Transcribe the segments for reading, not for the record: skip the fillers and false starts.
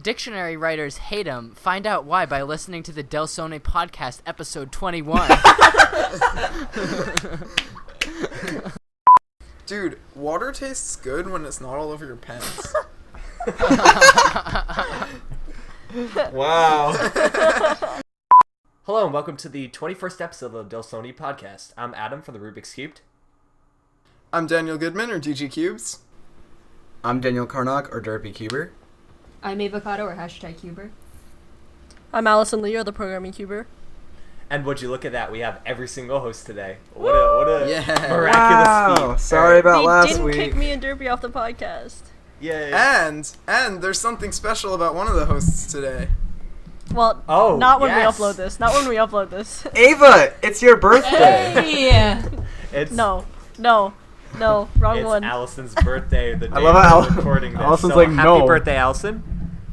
Dictionary writers hate him. Find out why by listening to the Dlsone podcast, episode 21. Dude, water tastes good when it's not all over your pants. Wow. Hello and welcome to the 21st episode of the Dlsone podcast. I'm Adam from the Rubik's Cubed. I'm Daniel Goodman, or DG Cubes. I'm Daniel Karnock, or Derpy Cuber. I'm Avocado, or #Cuber. I'm Allison Lee, or the Programming Cuber. And would you look at that, we have every single host today. What a miraculous feat. Sorry about last week. week. They didn't kick me and Derpy off the podcast. Yay. And there's something special about one of the hosts today. Well, not when we upload this. Not when we upload this. Ava, it's your birthday. Hey! It's No, wrong it's one. Allison's birthday, the day I love how we're recording this. Allison's so like, happy no. birthday, Allison.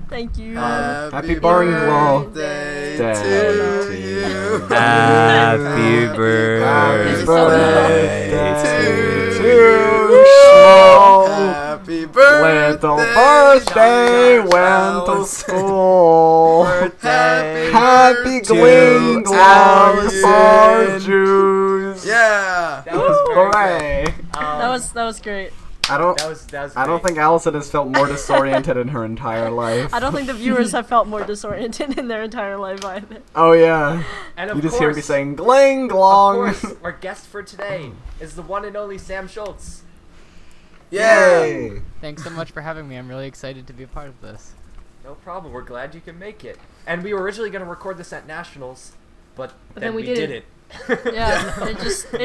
Thank you. Happy Barnwell birthday Day to to you. you. Happy birthday to you. Small Happy birthday, little birthday went to school. Happy gling glong for Jews. Yeah. That was very Hooray. good. That was great. I don't That was I don't great. think Allison has felt more disoriented in her entire life. I don't think the viewers have felt more disoriented in their entire life either. Oh yeah. And of You just course, hear me saying gling of glong. course, our guest for today is the one and only Sam Schultz. Yay. Thanks so much for having me. I'm really excited to be a part of this. No problem. We're glad you can make it. And we were originally going to record this at Nationals, but then we didn't. Yeah, it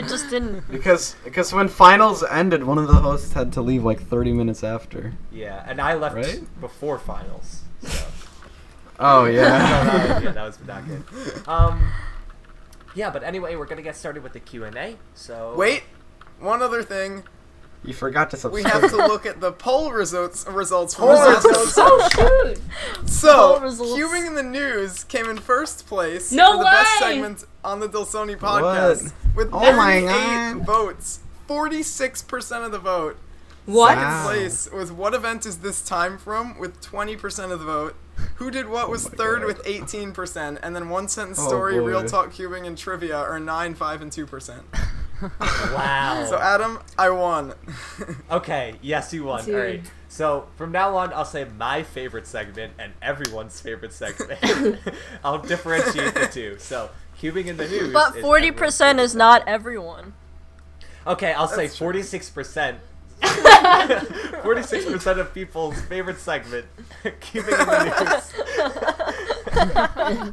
just didn't. Because when finals ended, one of the hosts had to leave like 30 minutes after. Yeah, and I left Right? before finals. So. Oh No, yeah. that was not good. Yeah, but anyway, we're going to get started with the Q&A. So Wait, one other thing. You forgot to subscribe. We have to look at the poll results from the last results. episode. Oh, shoot! So, Poll results. Cubing in the News came in first place No for the best way! segment on the Dlsone podcast with Oh my 38 God. votes. 46% of the vote. What? Second place was What Event Is This Time From with 20% of the vote. Who Did What was my third God. with 18%. And then One Sentence Oh, Story, boy. Real Talk Cubing, and Trivia are 9, 5, and 2%. Wow. So Adam, I won. Okay, yes, you won. Dude. All right. So from now on, I'll say my favorite segment and everyone's favorite segment. I'll differentiate the two. So cubing in the news. But is 40% is not everyone. Okay, I'll say That's true. 46%. 46% of people's favorite segment, cubing in the news.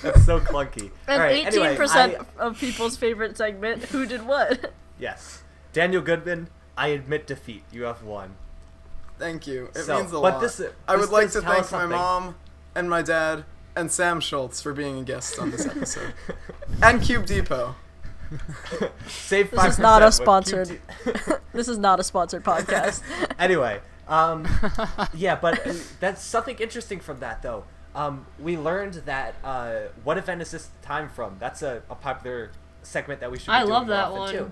That's so clunky. And All right, 18% anyway, of people's favorite segment, Who Did What? yes. Daniel Goodman, I admit defeat. You have won. Thank you. It So, means a but lot. this- I this would like does to tell thank us my something. mom and my dad and Sam Schultz for being a guest on this episode. And Cube Depot. Save 5%. This is not a with sponsored. QT. This is not a sponsored podcast. Anyway, yeah, but that's something interesting from that though. We learned that what event is this time from? That's a popular segment that we should. Be I doing love more that often, one. too.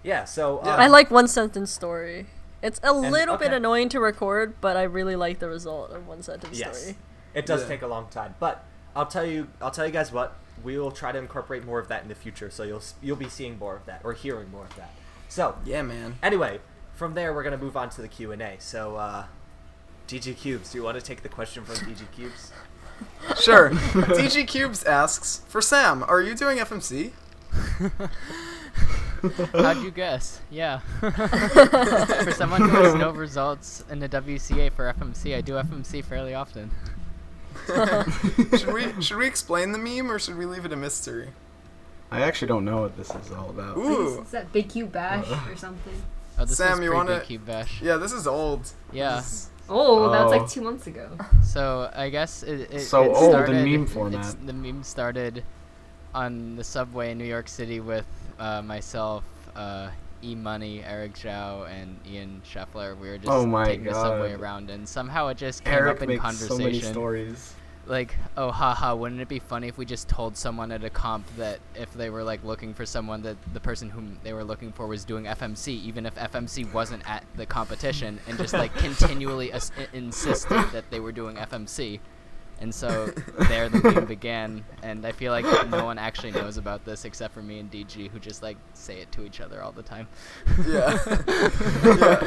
Yeah, so Yeah. I like One Sentence Story. It's a little bit okay. annoying to record, but I really like the result of One Sentence yes, Story. it does Yeah. take a long time, but I'll tell you guys what. We will try to incorporate more of that in the future, so you'll be seeing more of that or hearing more of that. So Yeah, man. anyway, from there we're gonna move on to the Q&A. So DG Cubes, do you want to take the question from DG Cubes? Sure. DG Cubes asks, for Sam, are you doing FMC? How'd you guess? Yeah. For someone who has no results in the WCA for FMC, I do FMC fairly often. Should we explain the meme or should we leave it a mystery? I actually don't know what this is all about. Ooh. Is that Big Cube Bash or something? Oh, this Sam, is you pretty wanna- good Cube Bash. Yeah, this is old. Yeah. This is- Oh, that was Oh. like 2 months ago. So I guess it So it old in started, meme format. The meme started on the subway in New York City with myself, E-Money, Eric Zhao, and Ian Scheffler. We were just Oh my taking the subway God. around, and somehow it just came Eric up in makes so many conversation. stories. like, oh, haha, wouldn't it be funny if we just told someone at a comp that if they were like looking for someone, that the person whom they were looking for was doing FMC, even if FMC wasn't at the competition, and just like continually insisted that they were doing FMC. And so there the meme began, and I feel like no one actually knows about this except for me and DG, who just like say it to each other all the time. Yeah. Yeah.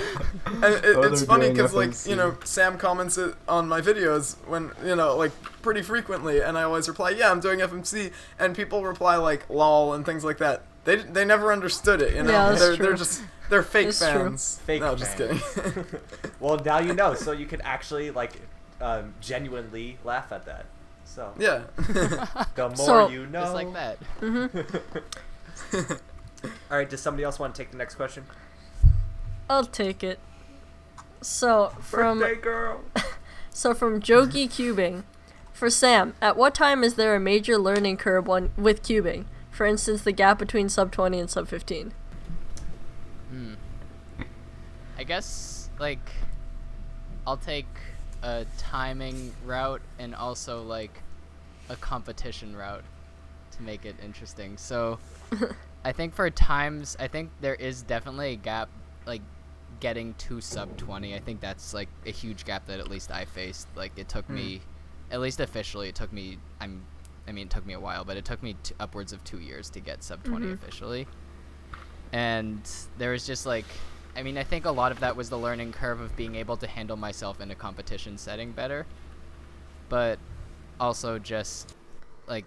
And it's they're funny doing because, like, FMC. you know, Sam comments it on my videos when, you know, like, pretty frequently, and I always reply, yeah, I'm doing FMC, and people reply, like, lol and things like that. They never understood it, you know? Yeah, that's they're true. they're fake It's true. fans. Fake no, just fans. kidding. Well, now you know, so you can actually like genuinely laugh at that. So Yeah. the more So- you know. Just like that. All right. Does somebody else want to take the next question? I'll take it. So from Birthday girl. from Jogi cubing, for Sam, at what time is there a major learning curve with cubing? For instance, the gap between sub 20 and sub 15. I guess, like, I'll take a timing route and also, like, a competition route to make it interesting. So, I think for times, I think there is definitely a gap, like, getting to sub 20. I think that's, like, a huge gap that at least I faced. Like, it took me, at least officially, it took me, it took me a while, but it took me upwards of 2 years to get sub 20 officially. And there was just, like, I think a lot of that was the learning curve of being able to handle myself in a competition setting better. But also just, like,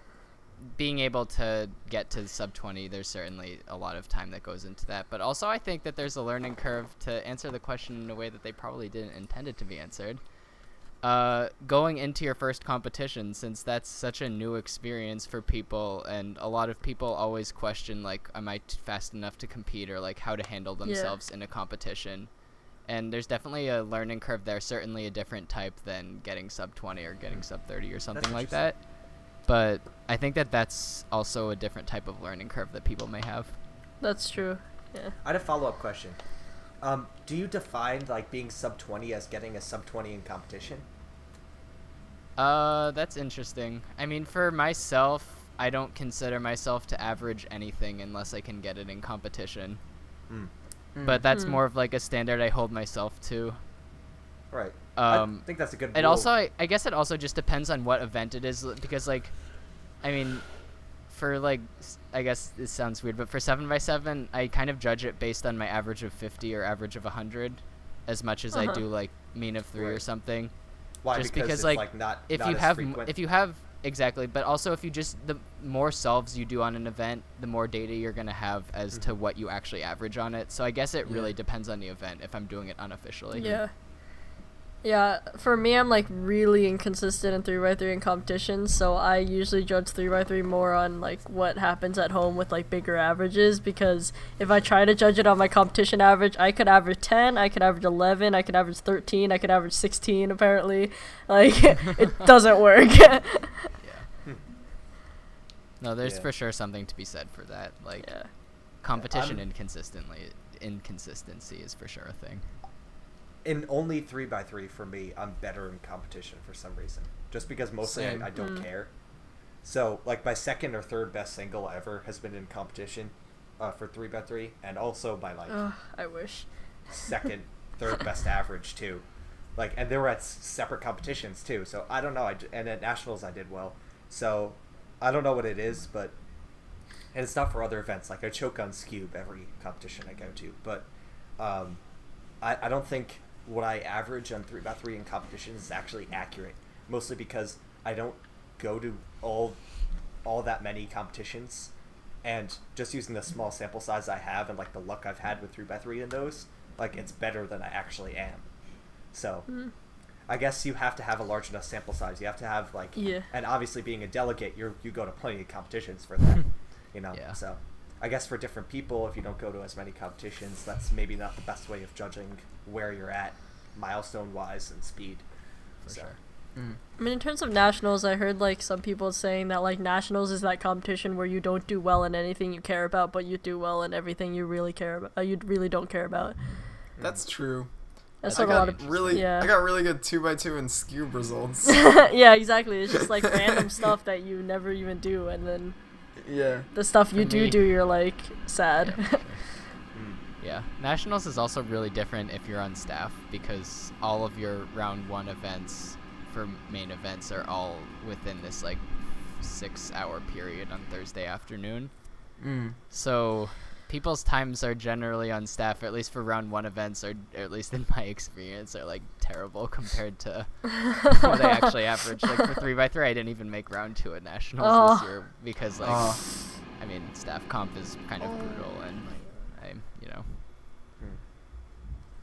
being able to get to sub 20, there's certainly a lot of time that goes into that. But also I think that there's a learning curve to answer the question in a way that they probably didn't intend it to be answered. Going into your first competition, since that's such a new experience for people, and a lot of people always question, like, am I fast enough to compete, or like how to handle themselves in a competition. And there's definitely a learning curve there, certainly a different type than getting sub 20 or getting sub 30 or something like that. But I think that that's also a different type of learning curve that people may have. That's true. Yeah. I had a follow-up question. Do you define like being sub 20 as getting a sub 20 in competition? That's interesting. I mean, for myself, I don't consider myself to average anything unless I can get it in competition. But that's more of like a standard I hold myself to. Right. I think that's a good And rule. also, I guess it also just depends on what event it is, because, like, I mean, for, like, I guess this sounds weird, but for 7x7, I kind of judge it based on my average of 50 or average of 100, as much as I do, like, mean of 3 or Right. something. Why? Just because it's like, not if not you as have frequent? if you have exactly, but also if you just, the more solves you do on an event, the more data you're gonna have as to what you actually average on it. So I guess it really depends on the event if I'm doing it unofficially. Yeah. Yeah, for me, I'm like really inconsistent in 3x3 in competitions, so I usually judge 3x3 more on like what happens at home with like bigger averages, because if I try to judge it on my competition average, I could average 10, I could average 11, I could average 13, I could average 16 apparently. Like, it doesn't work. No, there's Yeah. for sure something to be said for that. Like, competition inconsistency is for sure a thing. In only 3x3 for me, I'm better in competition for some reason. Just because mostly Same. I don't care. So, like, my second or third best single ever has been in competition for 3x3, and also my, like, I wish. second, third best average, too. Like, and they were at separate competitions, too. So, I don't know. And at Nationals, I did well. So, I don't know what it is, but... And it's not for other events. Like, I choke on Scube every competition I go to. But I don't think what I average on 3x3 in competitions is actually accurate. Mostly because I don't go to all that many competitions. And just using the small sample size I have and, like, the luck I've had with 3x3 in those, like, it's better than I actually am. So... I guess you have to have a large enough sample size. You have to have, like, and obviously being a delegate, you go to plenty of competitions for that, you know. Yeah. So, I guess for different people, if you don't go to as many competitions, that's maybe not the best way of judging where you're at, milestone wise and speed. For So. sure. I mean, in terms of nationals, I heard like some people saying that like nationals is that competition where you don't do well in anything you care about, but you do well in everything you really care about. You really don't care about. That's true. That's I what a lot got of really, yeah. I got really good 2x2 and cube results. Yeah, exactly. It's just like random stuff that you never even do, and then Yeah. the stuff you For me- do, you're like sad. Yeah, for sure. Yeah, Nationals is also really different if you're on staff because all of your round 1 events for main events are all within this like 6-hour period on Thursday afternoon. So people's times are generally on staff, or at least for round 1 events, or at least in my experience, are like terrible compared to what they actually average. Like for 3x3, I didn't even make round 2 at Nationals this year because like I mean staff comp is kind of brutal, and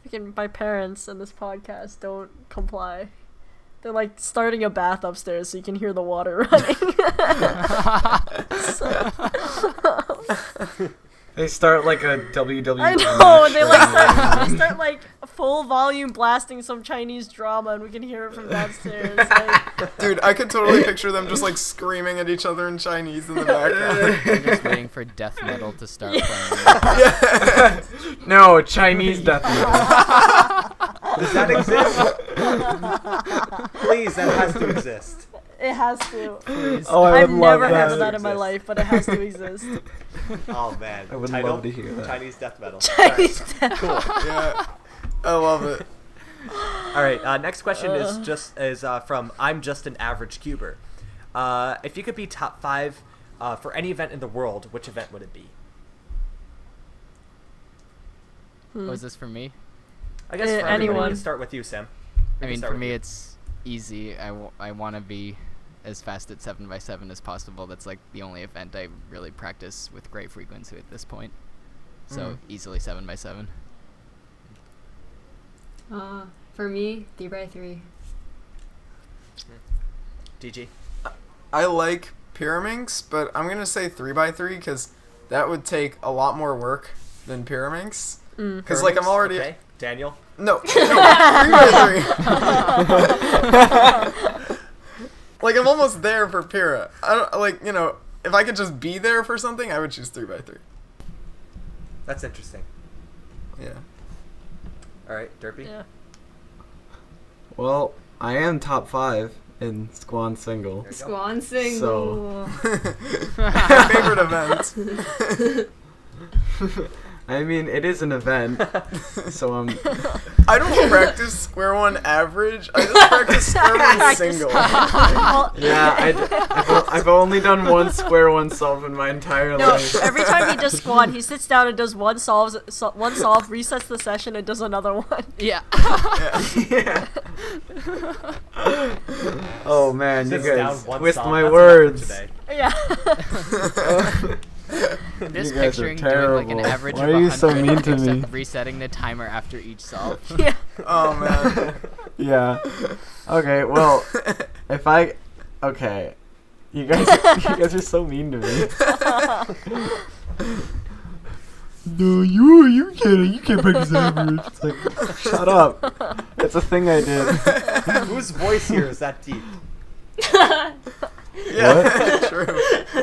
Freaking my parents in this podcast don't comply. They're like starting a bath upstairs so you can hear the water running. They start like a WWE. I know, they start like full volume blasting some Chinese drama and we can hear it from downstairs. Like, Dude, I could totally picture them just like screaming at each other in Chinese in the background. I'm just waiting for death metal to start playing. Yeah. No, Chinese death metal. Does that exist? Please, that has to exist. it has to. Oh, I I've would never love heard that. of that in my life, but it has to exist. Oh man, I would Title? love to hear that. Chinese death metal. Chinese death. Cool. Yeah. I love it. All right. Next question is from I'm just an average cuber. If you could be top 5 for any event in the world, which event would it be? Was this for me? I guess for everybody, we anyone. can start with you, Sam. I mean, for me, it's easy. I want to be as fast at 7x7 as possible. That's like the only event I really practice with great frequency at this point. So easily 7x7. For me, 3x3. DG. I like Pyraminx, but I'm gonna say 3x3 because that would take a lot more work than Pyraminx. Because like I'm already Okay. Daniel. no 3x3. Like I'm almost there for Pyra. I don't like if I could just be there for something, I would choose 3x3. That's interesting. Yeah. All right, Derpy. Yeah. Well, I am top 5 in Squan single. There you go. Squan single. My favorite event. I mean, it is an event, so I'm. I don't practice square one average. I just practice square one single. Yeah, I've only done one square one solve in my entire No, life. every time he does squad, he sits down and does one solve, resets the session, and does another one. Yeah. Yeah. Oh man, you Sits down guys one twist song. my That's words. enough Yeah. I'm just You guys are picturing doing like an terrible. average Why of are you 100, so mean to except me? resetting the timer after each solve. Yeah. Oh man. Yeah. Okay. Well, if I. Okay. You guys are so mean to me. No, you can't practice average. It's like, shut up. It's a thing I did. Whose voice here is that deep? Yeah, true.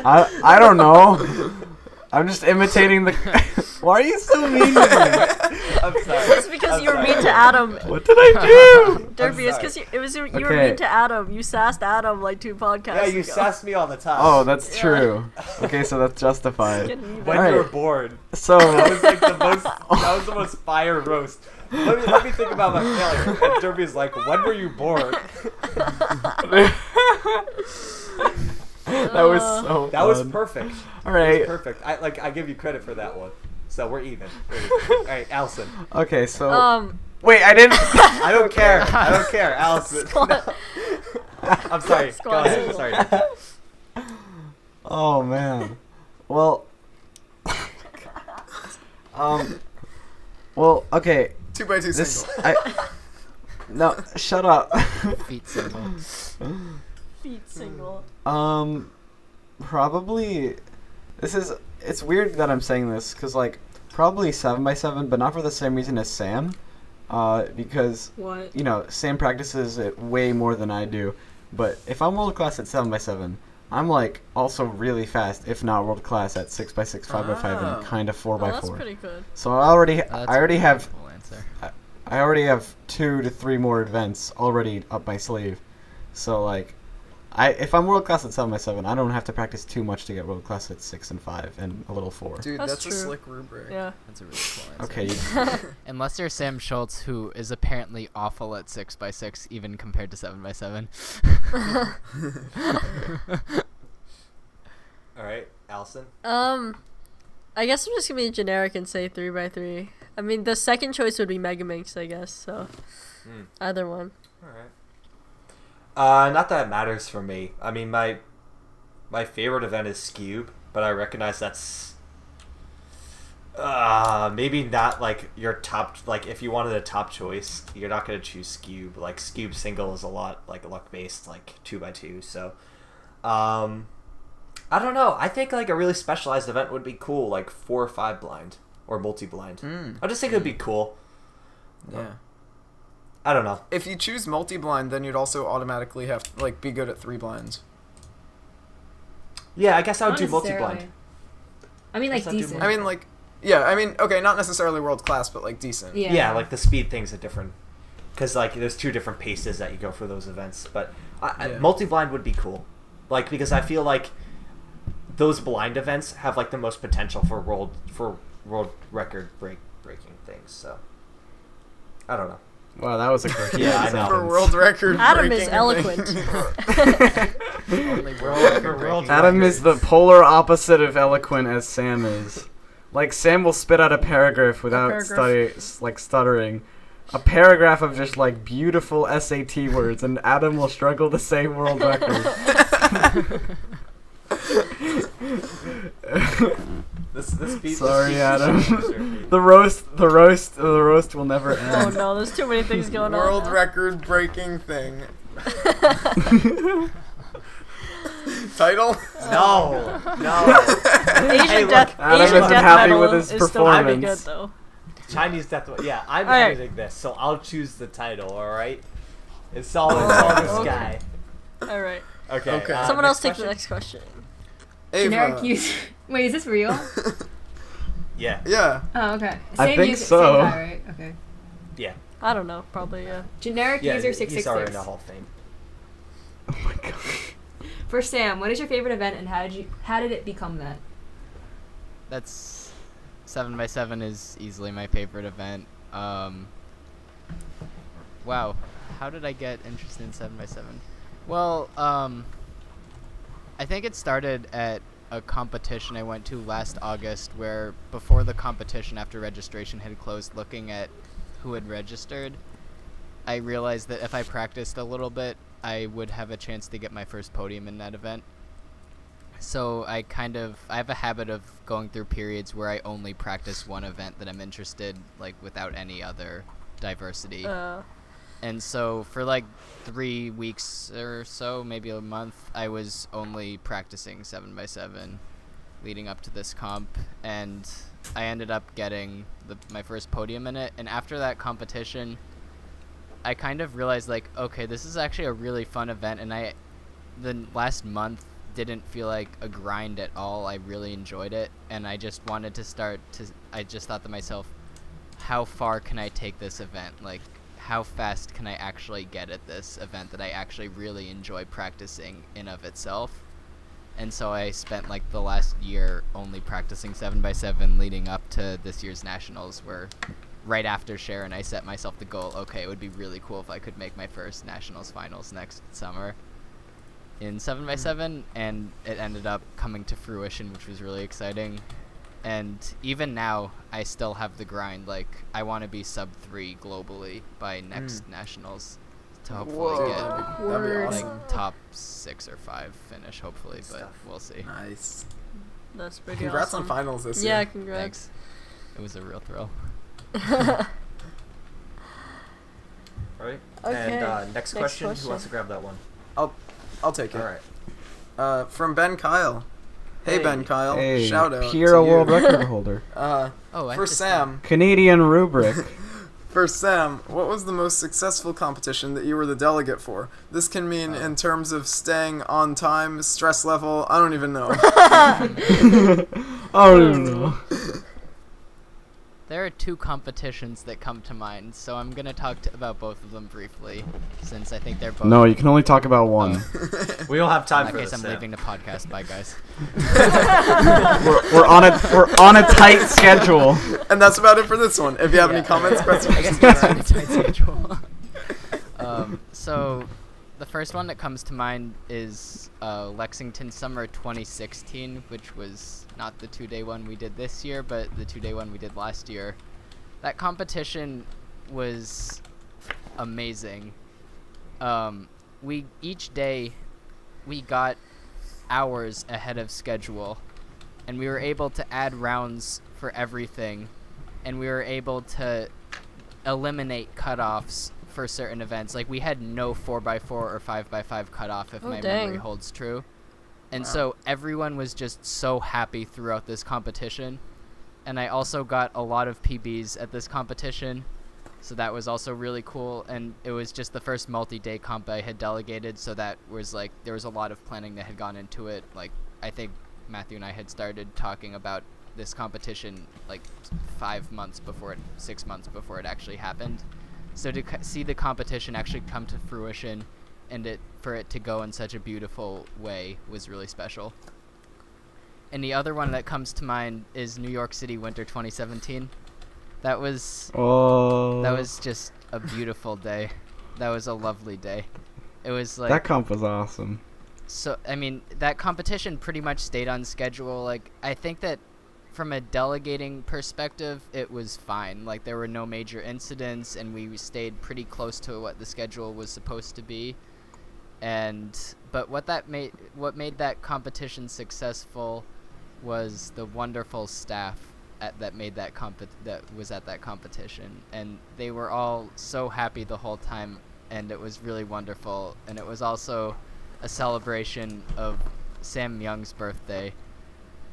I don't know. I'm just imitating the. Why are you so mean to me? I'm sorry. It's because you were mean to Adam. What did I do? Derpy, it's sorry. because you were Okay. mean to Adam. You sassed Adam like 2 podcasts Yeah, you ago. sass me all the time. Oh, that's true. Okay, so that's justified. Getting even. when Alright. you were bored. So. That was like the most. That was the most fire roast. Let me think about my failure. And Derby's like, when were you bored? That was so. That was fun. perfect. All That was right. perfect. I give you credit for that one. So we're even. All right, Allison. Okay, so. Wait. Wait, I didn't. I don't care. I don't care, Allison. No. I'm sorry. Go Squad ahead. single. Sorry. Oh man. Well. Well, okay. 2x2 This single. No, shut up. Feet single. Feet single. Probably. It's weird that I'm saying this because like probably 7x7, but not for the same reason as Sam. Because What? Sam practices it way more than I do. But if I'm world class at 7x7, I'm like also really fast, if not world class at 6x6, 5x5, Oh. and kind of Oh, 4x4. that's pretty good. So I already That's a have beautiful answer. I I already have 2 to 3 more events already up my sleeve. So like, if I'm world class at 7x7, I don't have to practice too much to get world class at 6 and 5 and a little 4. Dude, That's that's a true. slick rubric. Yeah. That's a really cool answer. Okay. Unless you're Sam Schultz, who is apparently awful at 6x6, even compared to 7x7. All right, Allison. I guess I'm just gonna be generic and say 3x3. I mean, the second choice would be Megaminx, I guess. So either one. All right. Not that it matters for me. I mean, my favorite event is Scube, but I recognize that's maybe not like your top. Like, if you wanted a top choice, you're not gonna choose Scube. Like, Scube single is a lot like luck based, like 2x2. So, I don't know. I think like a really specialized event would be cool, like 4 or 5 blind or multi blind. I just think it would be cool. Yeah. I don't know. If you choose multi-blind, then you'd also automatically have to, like, be good at 3 blinds. Yeah, I guess I would Not do multi necessarily. blind. I mean, like, Let's not do decent. more. I mean, like, yeah, I mean, okay, not necessarily world class, but, like, decent. Yeah. Yeah, like the speed things are different. Because, like, there's 2 different paces that you go for those events. But Yeah. multi-blind would be cool. Like, because I feel like those blind events have, like, the most potential for world record breaking things. So, I don't know. Wow, that was a quick Yeah, I know. For world record Adam breaking is eloquent. Only world Adam is the polar opposite of eloquent as Sam is. Like, Sam will spit out a paragraph without stuttering. A paragraph of just, like, beautiful SAT words, and Adam will struggle to say world record. This beat. Sorry, this beat Adam. The roast will never Oh end. no, there's too many things going on. world now. record breaking thing. Title? No. Asian death, Adam Asian isn't death happy metal with his is still pretty good performance. though. Chinese death. Yeah, I'm Alright. editing this, so I'll choose the title. All right. It's all this Okay. guy. All right. Okay. Okay. Someone else take question? the next question. Generic Ava. user. Wait, is this real? Yeah. Yeah. Oh, okay. I Same think user, so. Same guy, right? Okay. Yeah. I don't know. Probably yeah. Generic Yeah. user He's already in 666. the Hall of Fame. Oh my god. For Sam, what is your favorite event and how did it become that? That's 7x7 is easily my favorite event. Wow, how did I get interested in 7x7? Well, I think it started at a competition I went to last August where before the competition, after registration had closed, looking at who had registered, I realized that if I practiced a little bit, I would have a chance to get my first podium in that event. So I have a habit of going through periods where I only practice one event that I'm interested, like without any other diversity. And so for like 3 weeks or so, maybe a month, I was only practicing 7x7 leading up to this comp, and I ended up getting my first podium in it. And after that competition, I kind of realized, like, okay, this is actually a really fun event, and the last month didn't feel like a grind at all. I really enjoyed it, and I just wanted to I just thought to myself, how far can I take this event? Like, how fast can I actually get at this event that I actually really enjoy practicing in of itself? And so I spent like the last year only practicing 7x7 leading up to this year's nationals, where right after Sharon I set myself the goal, okay, it would be really cool if I could make my first nationals finals next summer in 7x7, and it ended up coming to fruition, which was really exciting. And even now, I still have the grind. Like, I want to be sub 3 globally by next nationals to hopefully get That'd be Word. awesome. like top 6 or 5 finish, hopefully, but Stuff. we'll see. Nice. That's pretty Congrats awesome. on finals this Yeah, year. congrats. Thanks. It was a real thrill. All right. Okay. And next question. question. Who wants to grab that one? I'll take it. All right. From Ben Kyle. Hey, Hey. Ben Kyle. Hey, Shout out Hero to world you. record holder. Oh, I For have to Sam. Canadian rubric. For Sam, what was the most successful competition that you were the delegate for? This can mean in terms of staying on time, stress level, I don't even know. I don't even know. there are two competitions that come to mind, so I'm gonna talk about both of them briefly, since I think they're both. No, you can only talk about one. We don't have time In for that case, this. I'm leaving the podcast. Bye, guys. we're on a tight schedule. And that's about it for this one. If you have any comments, questions, I guess we're on a tight schedule. So, the first one that comes to mind is Lexington Summer 2016, which was not the 2-day one we did this year, but the 2-day one we did last year. That competition was amazing. Each day we got hours ahead of schedule, and we were able to add rounds for everything, and we were able to eliminate cutoffs for certain events. Like, we had no 4x4 or 5x5 cutoff, if my memory holds true. And so everyone was just so happy throughout this competition. And I also got a lot of PBs at this competition, so that was also really cool. And it was just the first multi-day comp I had delegated, so that was like, there was a lot of planning that had gone into it. Like, I think Matthew and I had started talking about this competition like 6 months before it actually happened. So to see the competition actually come to fruition and for it to go in such a beautiful way was really special. And the other one that comes to mind is New York City Winter 2017. That was just a beautiful day. That was a lovely day. It was like, that comp was awesome. So, I mean, that competition pretty much stayed on schedule. Like, I think that from a delegating perspective, it was fine. Like, there were no major incidents, and we stayed pretty close to what the schedule was supposed to be. But what made that competition successful was the wonderful staff that was at that competition, and they were all so happy the whole time, and it was really wonderful. And it was also a celebration of Sam Young's birthday.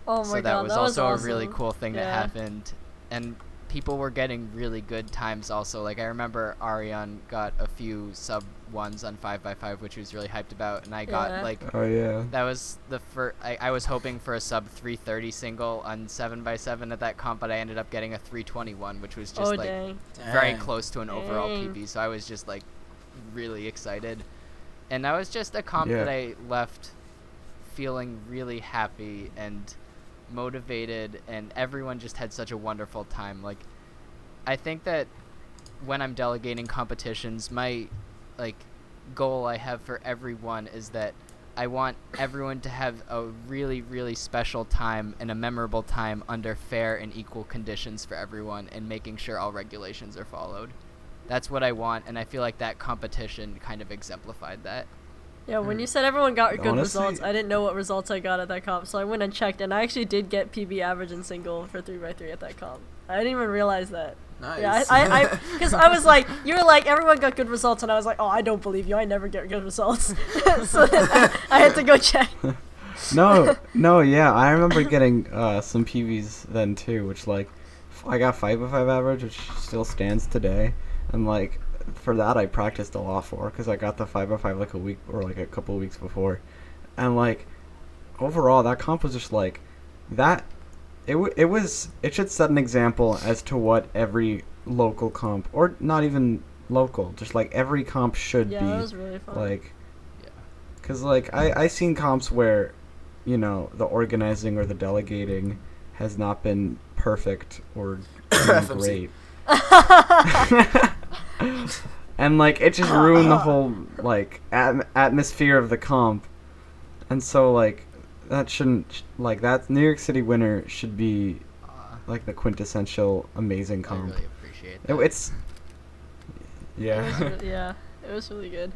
Oh my so that god, was that was also awesome. a really cool thing that happened, and people were getting really good times also. Like, I remember Ariane got a few sub ones on 5x5, which he was really hyped about, and I got like, oh yeah, that was the first. I was hoping for a sub 330 single on 7x7 at that comp, but I ended up getting a 321, which was just very close to an overall PB. So I was just like really excited, and that was just a comp that I left feeling really happy and motivated, and everyone just had such a wonderful time. Like, I think that when I'm delegating competitions, my goal I have for everyone is that I want everyone to have a really, really special time and a memorable time under fair and equal conditions for everyone, and making sure all regulations are followed. That's what I want, and I feel like that competition kind of exemplified that. Yeah, when you said everyone got good Honestly, results, I didn't know what results I got at that comp, so I went and checked, and I actually did get PB average and single for 3x3 at that comp. I didn't even realize that. Nice. Yeah, because I was like, you were like, everyone got good results, and I was like, oh, I don't believe you, I never get good results. So then I had to go check. No, yeah, I remember getting some PVs then too, which like, I got 5x5 average, which still stands today, and like, for that I practiced a lot for, because I got the 5x5 like a week or like a couple of weeks before, and like overall that comp was just like that. It should set an example as to what every local comp, or not even local, just like every comp should be. Yeah, that was really fun. Like, because like I seen comps where, you know, the organizing or the delegating has not been perfect or great. And like it just ruined the whole like atmosphere of the comp, and so like that shouldn't, like, that New York City winner should be like the quintessential amazing comp. I really appreciate that. It's It was really good.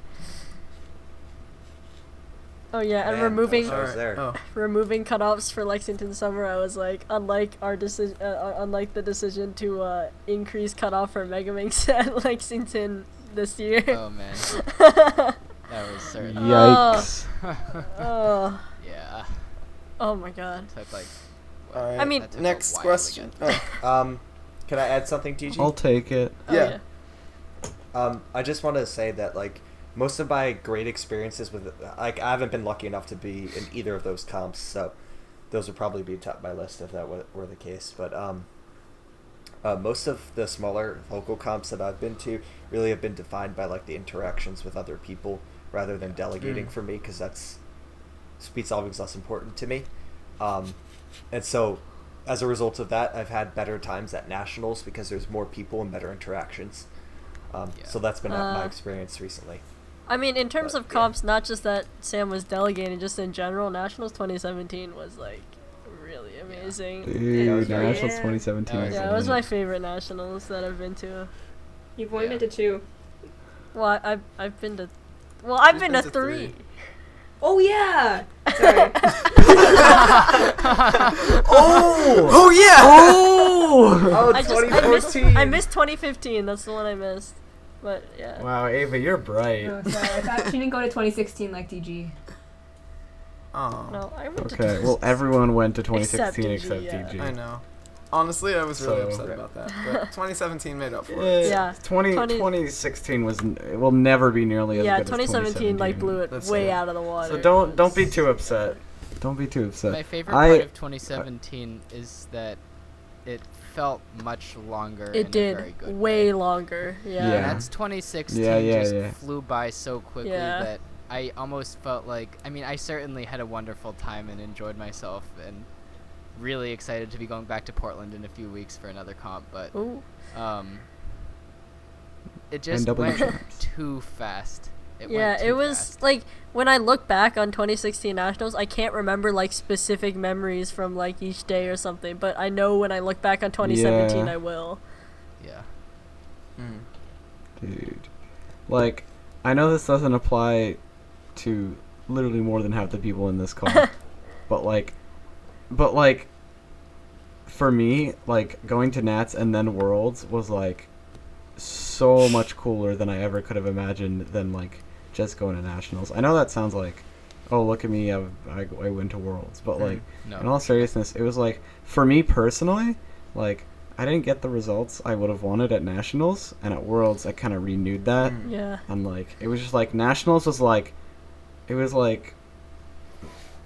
Oh yeah, and Man, removing I was there. Oh. removing cutoffs for Lexington Summer, I was like, unlike the decision to increase cutoff for Megaminx at Lexington this year. Oh man, that was certainly. yikes. Oh. Yeah. Oh my god. Took like. All right. I mean- that took a Next while to question. get. Oh. Can I add something, TG? I'll take it. Oh, Yeah. I just want to say that, like, most of my great experiences with, like, I haven't been lucky enough to be in either of those comps, so those would probably be top of my list if that were the case. But Most of the smaller local comps that I've been to really have been defined by like the interactions with other people rather than delegating for me, because that's speed solving is less important to me. And so as a result of that, I've had better times at nationals because there's more people and better interactions. So that's been my experience recently. I mean, in terms But, of comps, not just that Sam was delegating, just in general, Nationals 2017 was like really amazing. Dude, Yeah. Nationals Yeah. 2017. Yeah, was Yeah, it was my lit. favorite Nationals that I've been to. You've only Yeah. been to 2. Well, I've been to, well, I've She's been to 3. Oh yeah. Sorry. Oh yeah. Oh! Oh, I 2014! missed 2015. That's the one I missed. But yeah. Wow, Ava, you're bright. Oh, sorry. I thought she didn't go to 2016 like DG. Oh, No, I went to Okay, well, everyone went to Except 2016 DG, except yeah. DG. I know. Honestly, I was really So- upset about that. But 2017 made up for it. Yeah. 2016 it will never be nearly as Yeah, good as 2017 like blew it That's way it. out of the water. So don't be too upset. Don't be too upset. My favorite part of 2017 is that it felt much longer. It in a very did good way way. longer. Yeah. Yeah. That's 2016 Yeah, just yeah. flew by so quickly Yeah. that I almost felt like, I mean, I certainly had a wonderful time and enjoyed myself and really excited to be going back to Portland in a few weeks for another comp, but Ooh. it just NW went champs. too fast. Yeah, went too it was fast. like when I look back on 2016 Nationals, I can't remember like specific memories from like each day or something, but I know when I look back on 2017 Yeah. I will. Yeah. Mm. Dude. Like, I know this doesn't apply to literally more than half the people in this call, but like, for me, like, going to Nats and then Worlds was like so much cooler than I ever could have imagined than like just going to Nationals. I know that sounds like, oh, look at me, I went to Worlds, but like, No. in all seriousness, it was like, for me personally, like, I didn't get the results I would have wanted at Nationals, and at Worlds I kind of renewed that. Mm. Yeah. And like, it was just like, Nationals was like, it was like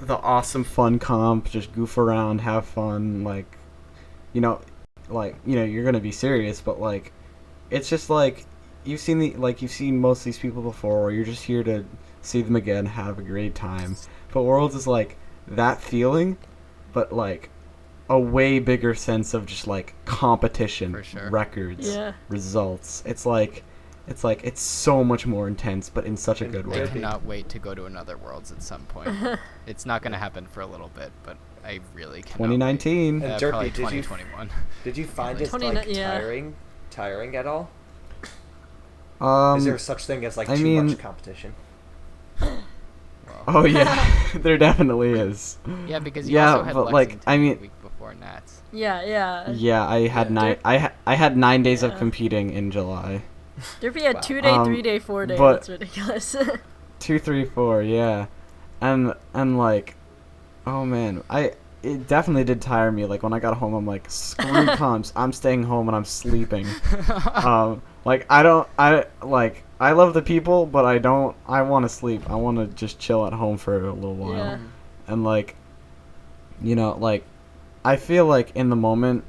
the awesome fun comp, just goof around, have fun, like, you're gonna be serious, but like, it's just like, you've seen most of these people before, or you're just here to see them again, have a great time. But Worlds is like that feeling, but like a way bigger sense of just like competition, For sure. records, Yeah. results. It's so much more intense, but in such a And good I way. Derby. cannot wait to go to another Worlds at some point. It's not going to happen for a little bit, but I really cannot 2019. And wait. Derpy, Probably did you- 2021. Did you find Like it 29 like yeah. tiring at all? Is there such thing as like I too mean- much competition? Well, Oh yeah, there definitely is. yeah, because you Yeah, also had but, like, Lexington I mean- the week before Nats. Yeah, yeah. Yeah, I had Yeah. 9. I had 9 days of Yeah. competing in July. Derpy had Wow. 2-day, 3-day, 4-day. but- That's ridiculous. 2, 3, 4, yeah, and like, oh man, it definitely did tire me. Like when I got home, I'm like, screw comps. I'm staying home and I'm sleeping. Like I love the people, but I want to sleep. I want to just chill at home for a little while. Yeah. And like, like, I feel like in the moment,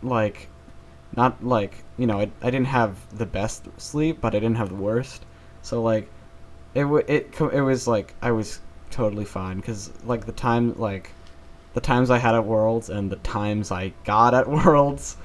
like, not like, I didn't have the best sleep, but I didn't have the worst. So like, it was like I was totally fine, because like the times I had at Worlds and the times I got at Worlds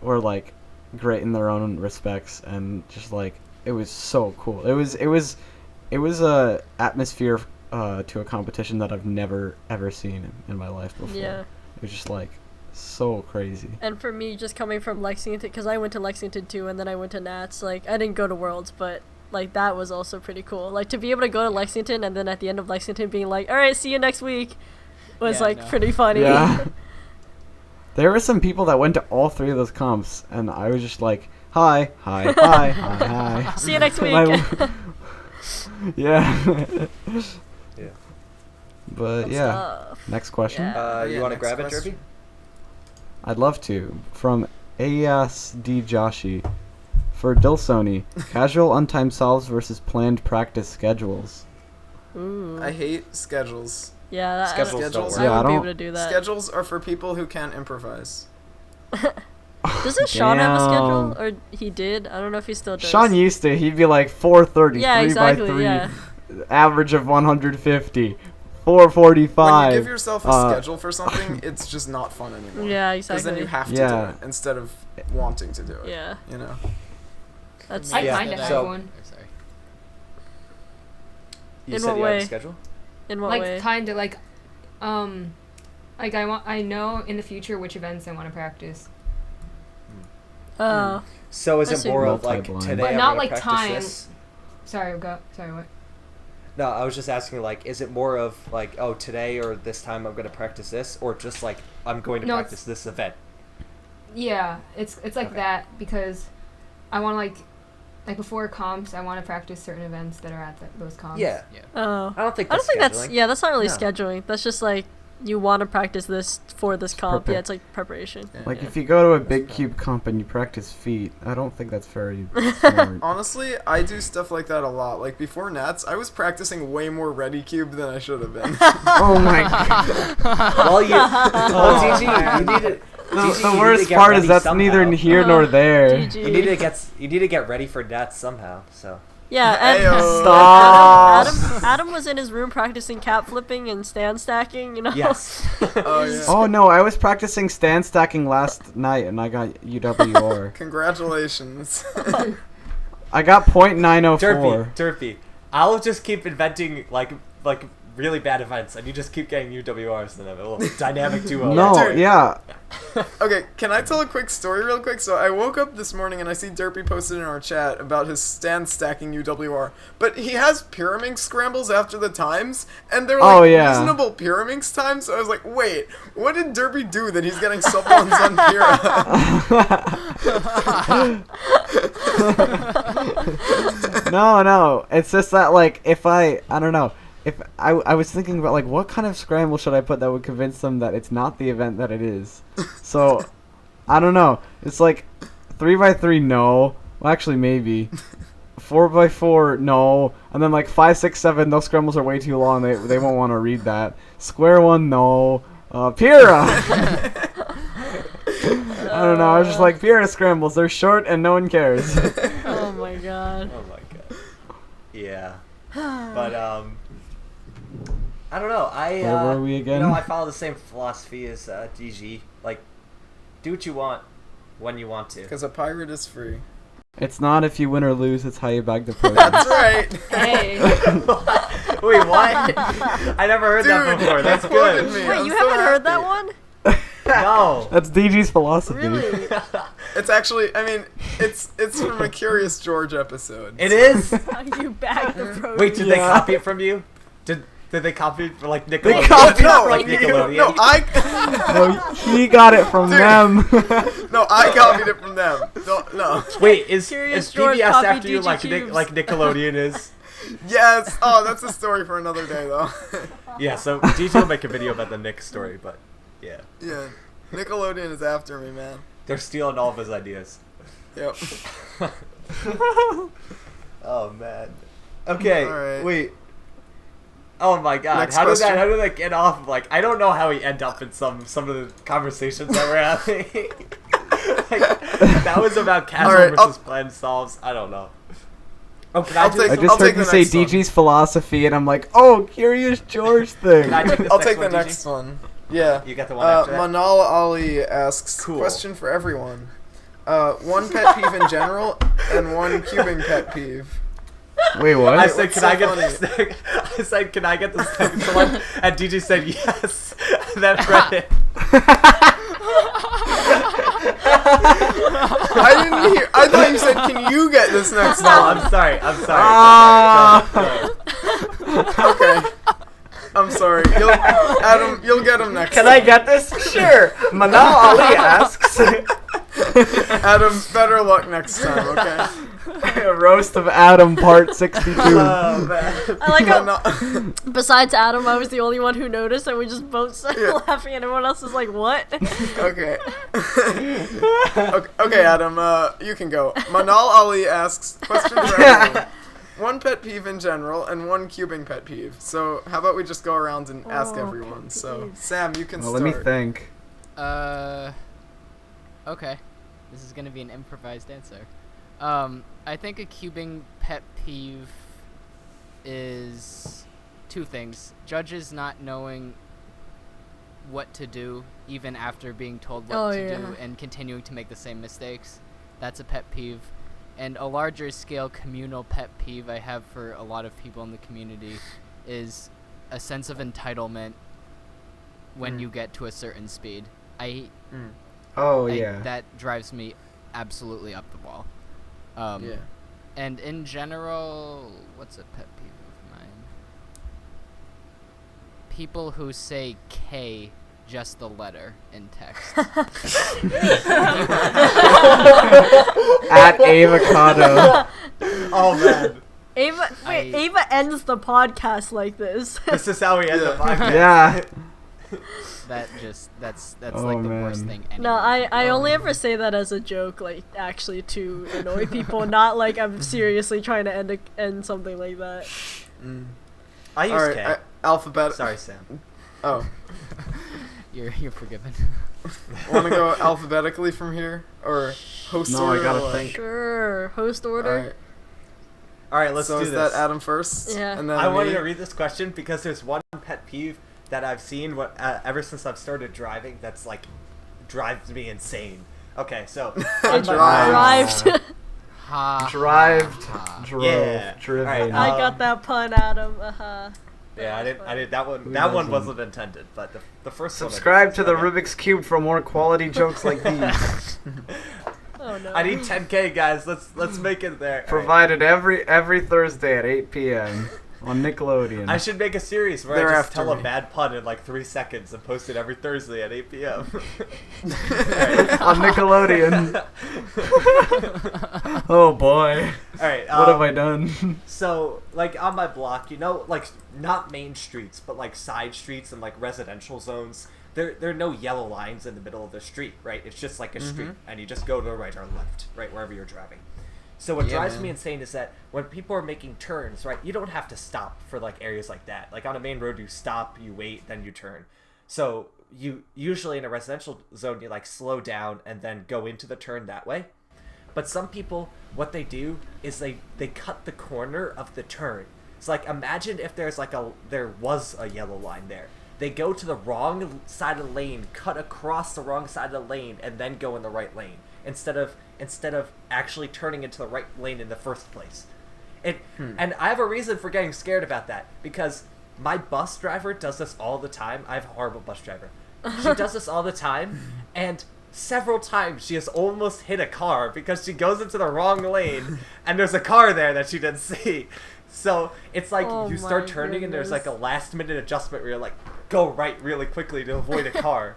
were like great in their own respects, and just like it was so cool. It was a atmosphere to a competition that I've never ever seen in my life before. Yeah. It was just like so crazy. And for me, just coming from Lexington, because I went to Lexington too, and then I went to Nats. Like, I didn't go to Worlds, but like that was also pretty cool. Like to be able to go to Lexington, and then at the end of Lexington being like, "All right, see you next week," was Yeah, like no. pretty funny. Yeah. There were some people that went to all 3 of those comps, and I was just like, hi, hi, hi, hi, hi. See you next week. Yeah. Yeah. But Good yeah, stuff. next question. Yeah. You Yeah, want to next grab it, question. Derpy? I'd love to. From ASD Joshi. For Dlsone, casual untimed solves versus planned practice schedules. Ooh. I hate schedules. Yeah, that, Schedules don't I work. Yeah, I wouldn't be don't- able to do that. Schedules are for people who can't improvise. Doesn't Sean have a schedule? Damn. Or he did? I don't know if he still does. Sean used to. He'd be like 4:30, Yeah, 3 exactly, by 3, yeah. average of 150, 4:45. When you give yourself a schedule for something, it's just not fun anymore. Yeah, Because exactly. then you have to do Yeah. it instead of wanting to do it. Yeah. You know. That's For me, Yeah, it's kinda that have one. oh, sorry. You In said what you have way? a schedule? in what Like way? kind of like I know in the future which events I want to practice. Oh. So is I it see. more of like Multi-blind. today But I'm not gonna like practice time. this? Sorry, what? No, I was just asking like, is it more of like, oh, today or this time I'm gonna practice this, or just like I'm going to No, practice this event? Yeah, it's like Okay. that because I want to like before comps I want to practice certain events that are at those comps. Yeah, Oh. I don't think I that's don't think that's scheduling. that's not really No. scheduling. That's just like you want to practice this for this comp. Prepare. Yeah, it's like preparation. Like Yeah. if you go to a That's big fair. cube comp and you practice feet, I don't think that's very smart. Honestly, I do stuff like that a lot. Like before Nats, I was practicing way more Ready Cube than I should have been. Oh my god. Well, GG, you need to. GG, The you need worst to get part is ready that's somehow. neither here nor there. GG. You need to get ready for Nats somehow. So Yeah, and Ayo. Stop. Adam was in his room practicing cap flipping and stand stacking. You know. yes. Oh yeah. Oh no, I was practicing stand stacking last night and I got UWR. Congratulations. I got .904. Derpy. I'll just keep inventing like really bad events, and you just keep getting UWRs and then a little dynamic duo. No, Dude. yeah. Okay, can I tell a quick story real quick? So I woke up this morning and I see Derpy posted in our chat about his stand stacking UWR. But he has Pyraminx scrambles after the times, and they're like Oh, yeah. reasonable Pyraminx times. So I was like, wait, what did Derpy do that he's getting sub ones on Pyra? No. It's just that like if I don't know. If I was thinking about like what kind of scramble should I put that would convince them that it's not the event that it is. So I don't know. It's like 3x3 no. Well actually maybe. 4x4 no. And then like 5, 6, 7 those scrambles are way too long. They won't want to read that. Square one no. Pyrrha. I don't know. I was just like Pyrrha scrambles. They're short and no one cares. Oh my god. Oh my god. Yeah. But I don't know. Where were we again? You know, I follow the same philosophy as DG. Like, do what you want when you want to. Because a pirate is free. It's not if you win or lose. It's how you bag the prize. That's right. Hey. Wait, what? I never heard that Dude, before. That's you quoted good. me. Wait, I'm you so haven't heard that happy. one? No. That's DG's philosophy. Really? It's actually, I mean, it's from a Curious George episode. It is. How you bag the protein? Wait, did they Yeah. copy it from you? Did they copy it for like Nickelodeon? copied No, like Nickelodeon. no, No, he got it from Dude. them. No, I copied it from them. No. Wait, is Curious is George PBS copied after you DG like Cubes. like Nickelodeon is? Yes. Oh, that's a story for another day, though. Yeah. So DG will make a video about the Nick story, but yeah, Yeah. Nickelodeon is after me, man. they're stealing all of his ideas. Yep. Oh man. Okay. Alright. Wait. Oh my god. Next How question. did that get off? Like, I don't know how he ended up in some of the conversations that we're having. Like, that was about casual Alright, versus planned solves. I don't know. Oh, can I I'll do take- I this? just I'll heard take you the say next one. DG's philosophy, and I'm like, oh, Curious George thing. Can I take this I'll next take the one, next DG? one. Yeah. You got the one after that? Manal Ali asks, Cool. question for everyone. One pet peeve in general, and one cubing pet peeve. Wait, what? I said, what's can so I get funny? this thing? I said, can I get this second one? And DG said yes. And then read it. I didn't hear. I thought you said, can you get this next No, one? I'm sorry. Ah. Okay. I'm sorry. Adam, you'll get him next Can time. I get this? Sure. Manal Ali asks. Adam, better luck next time, okay? A roast of Adam, part 62. Oh, man. I like how, Manal- besides Adam, I was the only one who noticed, and we just both started Yeah. laughing, and everyone else is like, what? Okay. Okay, Adam, you can go. Manal Ali asks, question for everyone. One pet peeve in general and one cubing pet peeve. So how about we just go around and ask Oh, everyone? pet So peeves. Sam, you can Well, start. let me think. Okay. This is gonna be an improvised answer. I think a cubing pet peeve is two things: judges not knowing what to do even after being told what to do and continuing to make the same mistakes. That's a pet peeve. And a larger scale communal pet peeve I have for a lot of people in the community is a sense of entitlement when you get to a certain speed. That drives me absolutely up the wall. And in general, what's a pet peeve of mine? People who say K, just the letter, in text. At Avocado. Oh man, Ava ends the podcast like this. this is how we end the podcast. Yeah. That's Oh, like the worst man. thing. No, I only ever say that as a joke, like actually to annoy people, not like I'm seriously trying to end something like that. I use All right, K. alphabet. Sorry, Sam. Oh, You're forgiven. want to go alphabetically from here or host No, I order? gotta or what? think. Sure, host All order. right. All right, let's So do is this. that Adam first? Yeah. And then I wanted me? to read this question because there's one pet peeve that I've seen ever since I've started driving that's like drives me insane. Okay, so I Drives. drived. Drove. Yeah. Driven. Alright, I got that pun, Adam. yeah, I did that one. Who That one doesn't? wasn't intended, but the first one. I did. Subscribe to the Okay. Rubik's Cube for more quality jokes like these. Oh no. I need 10K, guys. Let's make it there. All right. Provided every Thursday at 8 p.m. on Nickelodeon. I should make a series where I just Thereafter tell a me. bad pun in like 3 seconds and post it every Thursday at 8 p.m. on Nickelodeon. Oh boy. All right. What have I done? So, like, on my block, you know, like, not main streets, but, like, side streets and, like, residential zones, there are no yellow lines in the middle of the street, right? It's just, like, a street, and you just go to the right or left, right, wherever you're driving. So what Yeah, drives man. me insane is that when people are making turns, right, you don't have to stop for, like, areas like that. Like, on a main road, you stop, you wait, then you turn. So, you usually in a residential zone, you, like, slow down and then go into the turn that way. But some people, what they do is they cut the corner of the turn. It's like, imagine if there was a yellow line there. They go to the wrong side of the lane, cut across the wrong side of the lane, and then go in the right lane instead of actually turning into the right lane in the first place. And I have a reason for getting scared about that, because my bus driver does this all the time. I have a horrible bus driver. She does this all the time, and several times she has almost hit a car because she goes into the wrong lane and there's a car there that she didn't see. So it's like Oh you start my turning and there's like a goodness. last minute adjustment where you're like, go right really quickly to avoid a car.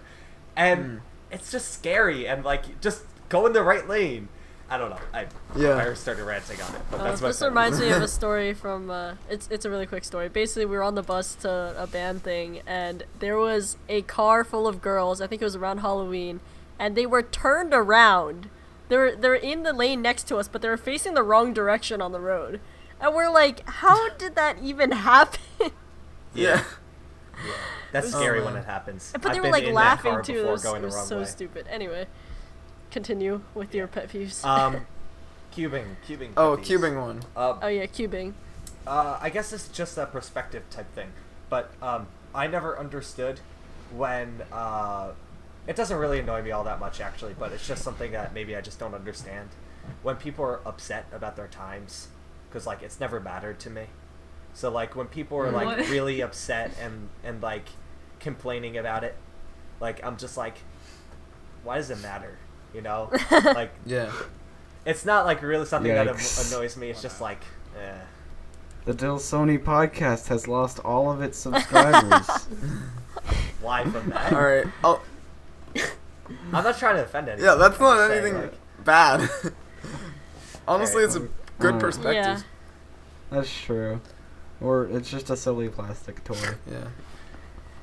And it's just scary, and like, just go in the right lane. I don't know. I started ranting on it, but that's my This thing. reminds me of a story from it's a really quick story. Basically, we were on the bus to a band thing, and there was a car full of girls. I think it was around Halloween, and they were turned around. They were in the lane next to us, but they were facing the wrong direction on the road. And we're like, how did that even happen? Yeah. That's Oh, scary man. when it happens. But I've they were been like in that laughing car too. before It was, going it the wrong so way. stupid. Anyway, continue with your pet peeves. Cubing. Oh, pet peeves. cubing one. Oh yeah, cubing. I guess it's just a perspective type thing, but I never understood when it doesn't really annoy me all that much actually, but it's just something that maybe I just don't understand when people are upset about their times, because like it's never mattered to me. So like when people are like What? really upset and like complaining about it, like I'm just like, why does it matter? You know, like Yeah. it's not like really something that Yikes. annoys me. It's just like, The Dlsone podcast has lost all of its subscribers. why from that? All right. Oh, I'm not trying to offend anyone. yeah. That's not I'm just saying, anything like, bad. Honestly, Alright. it's a good Alright. perspective. Yeah. That's true. Or it's just a silly plastic toy. Yeah.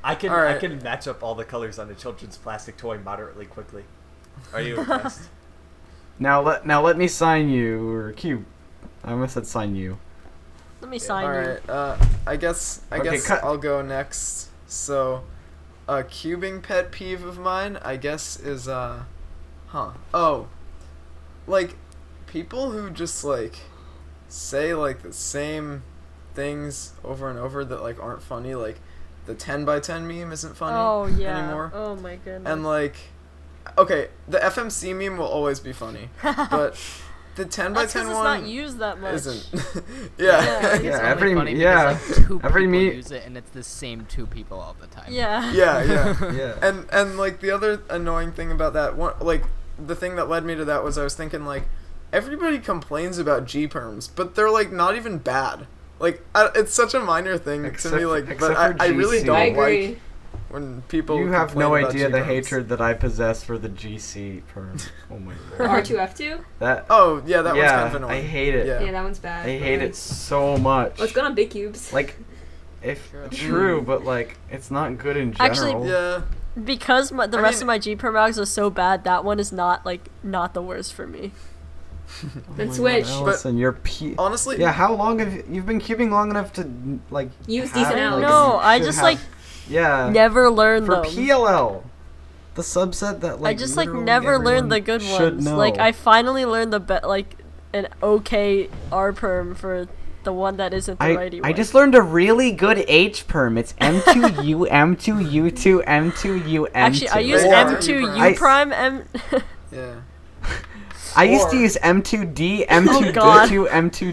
I can Alright. I can match up all the colors on a children's plastic toy moderately quickly. Are you impressed? Now let me sign you, or cube. I almost said sign you. Let me sign All you. right. I guess Okay, cut. I'll go next. So, a cubing pet peeve of mine, I guess, is Oh, like, people who just, like, say, like, the same things over and over that, like, aren't funny, like, the 10x10 meme isn't funny Oh yeah. anymore. Oh my goodness. And, like, okay, the FMC meme will always be funny, but the 10x10 That's 'cause one it's not used that much. isn't. Yeah, yeah. it's It's Yeah, only every- funny yeah, because, like, two every people me- use it, and it's the same two people all the time. Yeah. yeah. Yeah. And like the other annoying thing about that one, like the thing that led me to that was I was thinking like everybody complains about G perms, but they're like not even bad. Like it's such a minor thing to Except me. for- Like, except but for I really GC. don't I agree. like when people. You have no complain about idea the G-perms. hatred that I possess for the GC perm. Oh my god. R2F2? That. Oh yeah, that one's Yeah, kind of annoying. I hate it. Yeah. Yeah, that one's bad. I hate it so much. Let's go on big cubes. Like, if True. true, but like, it's not good in general. Actually, Yeah. Because the I rest mean- of my G permags are so bad, that one is not the worst for me. Then Oh my switch. God, Allison, you're Honestly, Yeah, how long have you've been cubing long enough to like Use have, decent like, Alex. No, you I should just have- like yeah never learned for them. PLL, the subset that like I just like literally never learned the everyone good should ones. know. Like I finally learned an okay R perm for the one that isn't the righty one. I just learned a really good H perm. It's M2U, M2U2, M2U, M2. Actually, I use Or- M2 I- U prime M. Yeah. I used to or- use M2D, Oh, God. M2D2,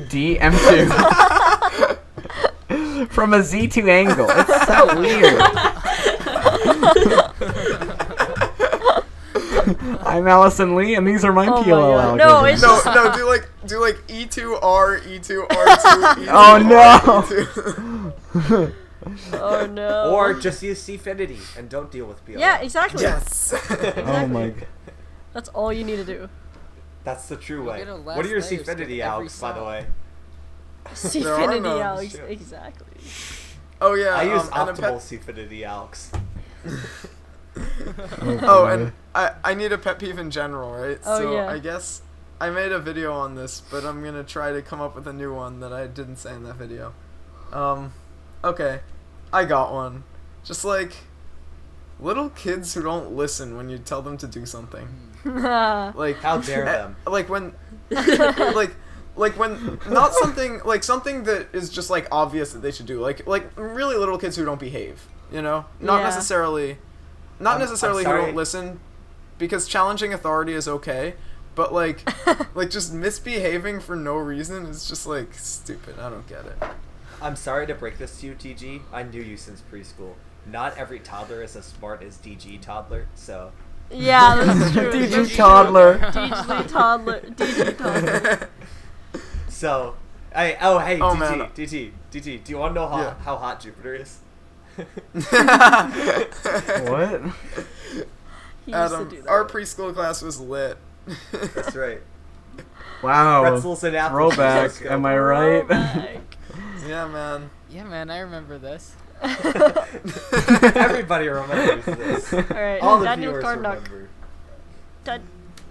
M2D, M2. From a Z2 angle. It's so weird. I'm Allison Lee, and these are my Oh my PLL God. algorithms. No, it's No, just- no, do like E2R, E2R2, E2R2. Oh, no. Oh no. Or just use Cfinity and don't deal with PLL. yeah, exactly. Yes. Oh my god. That's all you need to do. That's the true You'll way. get a What are your last layer skip Cfinity every Alex, by the song. way? There are Cfinity, none. Alex. Shit. Exactly. Oh yeah. I use and a optimal Cfinity Alex. Oh, and I need a pet peeve in general, right? Oh, So yeah. I guess I made a video on this, but I'm gonna try to come up with a new one that I didn't say in that video. Okay, I got one. Just like little kids who don't listen when you tell them to do something. Like How dare them? Like when, like when not something like something that is just like obvious that they should do. Like really little kids who don't behave. You know, not Yeah. necessarily who sorry. don't listen, because challenging authority is okay, but like just misbehaving for no reason is just like stupid. I don't get it. I'm sorry to break this to you, TG. I knew you since preschool. Not every toddler is as smart as DG toddler, so... Yeah, that's true. DG That's true. toddler. DG toddler. DG toddler. So, hey, Oh, DG, man. DG, do you want to know Yeah. how hot Jupiter is? What? He used to Adam, do that. our preschool class was lit. That's right. Wow. Pretzels and apples. Oh, Throwback. Let's go. Am I right? Throwback. Yeah, man. Yeah, man, I remember this. Everybody remembers this. Alright, All the Daniel viewers Karnak. remember.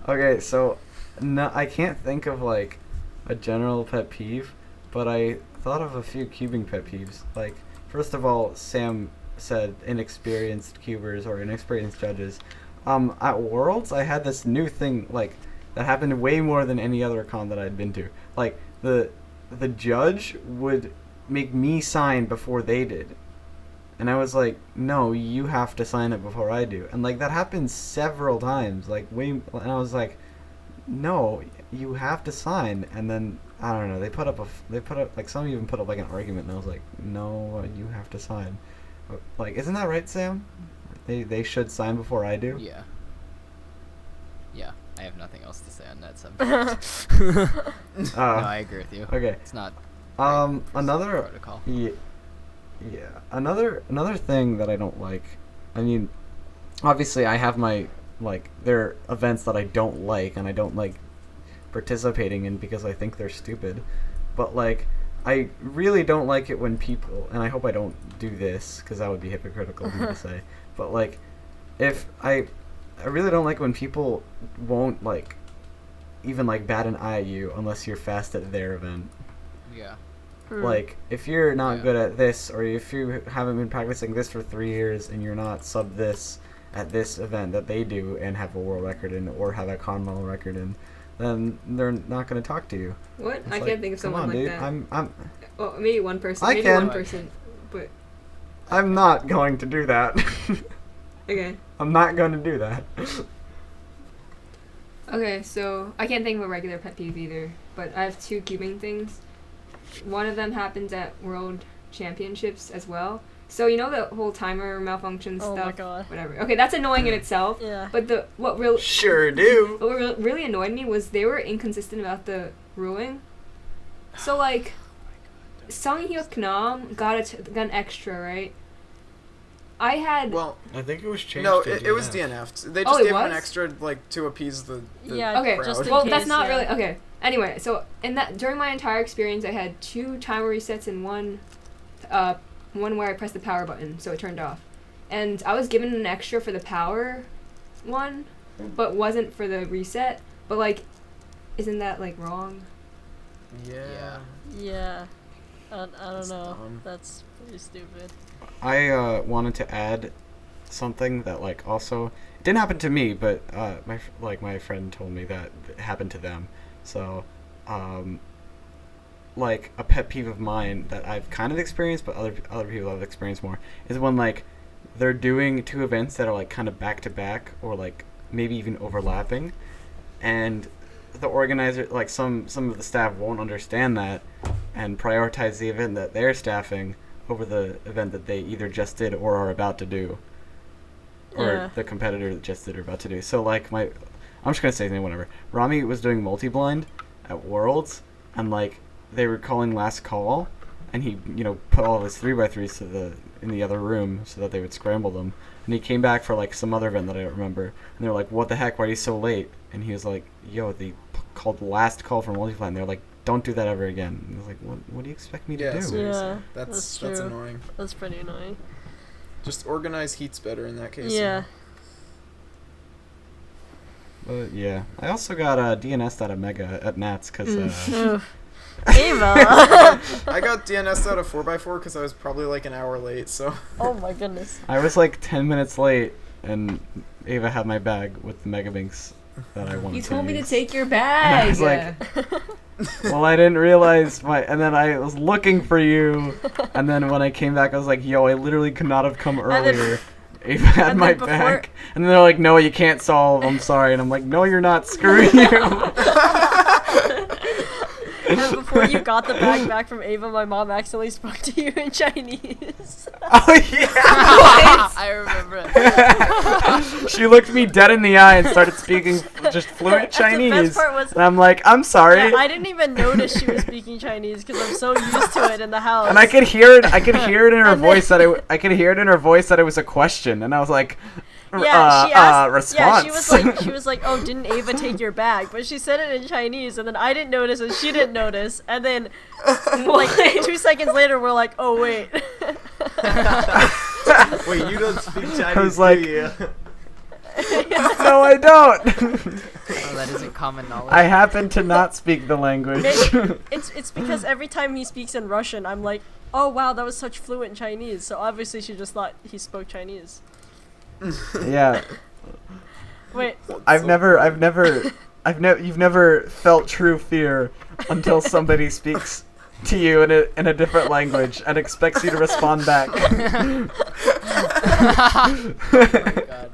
Okay, so no, I can't think of like a general pet peeve, but I thought of a few cubing pet peeves. Like, first of all, Sam said inexperienced cubers or inexperienced judges. At Worlds, I had this new thing like that happened way more than any other con that I'd been to. Like the judge would make me sign before they did. And I was like, no, you have to sign it before I do. And like that happened several times. Like and I was like, no, you have to sign. And then I don't know. They put up like some even put up like an argument. And I was like, no, you have to sign. Like, isn't that right, Sam? They should sign before I do. Yeah. Yeah, I have nothing else to say on that subject. No, I agree with you. Okay. It's not. right for Another. protocol. Yeah. Another thing that I don't like. I mean, obviously I have my there are events that I don't like and I don't like participating in because I think they're stupid. But like I really don't like it when people, and I hope I don't do this because that would be hypocritical of me to say. But like if I really don't like when people won't like even like bat an eye at you unless you're fast at their event. Yeah. Like, if you're not Yeah. good at this, or if you haven't been practicing this for 3 years and you're not sub this at this event that they do and have a world record in, or have a con model record in, then they're not gonna talk to you. What? It's I like, can't think of come someone on, like dude. that. I'm Oh, maybe one person. I Maybe can. one person. But I'm not going to do that. okay. I'm not going to do that. Okay, so I can't think of a regular pet peeve either, but I have 2 cubing things. One of them happens at World Championships as well. So you know the whole timer malfunction Oh stuff. my god. Whatever. Okay, that's annoying in itself. Yeah. But what Sure do. really annoyed me was they were inconsistent about the ruling. So like, Sung Hyuk Nam got an extra, right? I had. Well, I think it was changed. no, it was DNF'd. They Oh, just it gave him an was? extra like to appease the Yeah, Okay, crowd. just in well, case, that's not yeah. really okay. Anyway, so during my entire experience, I had 2 timer resets and one where I pressed the power button, so it turned off. And I was given an extra for the power one, but wasn't for the reset. But like, isn't that like wrong? Yeah. Yeah. I don't That's know. dumb. That's pretty stupid. I wanted to add something that like also it didn't happen to me, but my friend told me that it happened to them. So, like a pet peeve of mine that I've kind of experienced, but other people have experienced more, is when like they're doing 2 events that are like kind of back to back or like maybe even overlapping, and the organizer, like some of the staff won't understand that and prioritize the event that they're staffing over the event that they either just did or are about to do, or Yeah. the competitor that just did or about to do. So like I'm just gonna say whatever. Rami was doing multi-blind at Worlds, and like they were calling last call, and he put all of his 3x3s in the other room so that they would scramble them. And he came back for like some other event that I don't remember, and they were like, "What the heck? Why are you so late?" And he was like, "Yo, they called last call for multi-blind." They're like, "Don't do that ever again." And I was like, "What do you expect me to Yeah, do?" seriously. Yeah, That's that's true. annoying. That's pretty annoying. Just organize heats better in that case. Yeah. But yeah, I also got DNS out of Mega at Nats because Oof. Ava. I got DNS out of 4x4 because I was probably like an hour late, so. Oh my goodness. I was like 10 minutes late, and Ava had my bag with the Mega Binks that I wanted. You told me to use. take your And bag. I was like, well, I didn't realize and then I was looking for you, and then when I came back, I was like, yo, I literally could not have come then- earlier. Ava had and my then before- bag, and then they're like, no, you can't solve, I'm sorry, and I'm like, no, you're not, screw you. And before you got the bag back from Ava, my mom accidentally spoke to you in Chinese. Oh yeah. I remember it. She looked me dead in the eye and started speaking just fluent The Chinese. best part was, And I'm like, I'm sorry. yeah, I didn't even notice she was speaking Chinese because I'm so used to it in the house. And I could hear it. I could hear it in her And then- voice I could hear it in her voice that it was a question, and I was like, Yeah, she asked. response. Yeah, she was like, "Oh, didn't Ava take your bag?" But she said it in Chinese, and then I didn't notice, and she didn't notice, and then like 2 seconds later, we're like, "Oh wait." Wait, you don't speak Chinese, I was like, do you? no, I don't. Oh, that isn't common knowledge. I happen to not speak the language. It's because every time he speaks in Russian, I'm like, "Oh wow, that was such fluent Chinese." So obviously, she just thought he spoke Chinese. Yeah. Wait, You've never felt true fear until somebody speaks to you in a different language and expects you to respond back. Oh my god.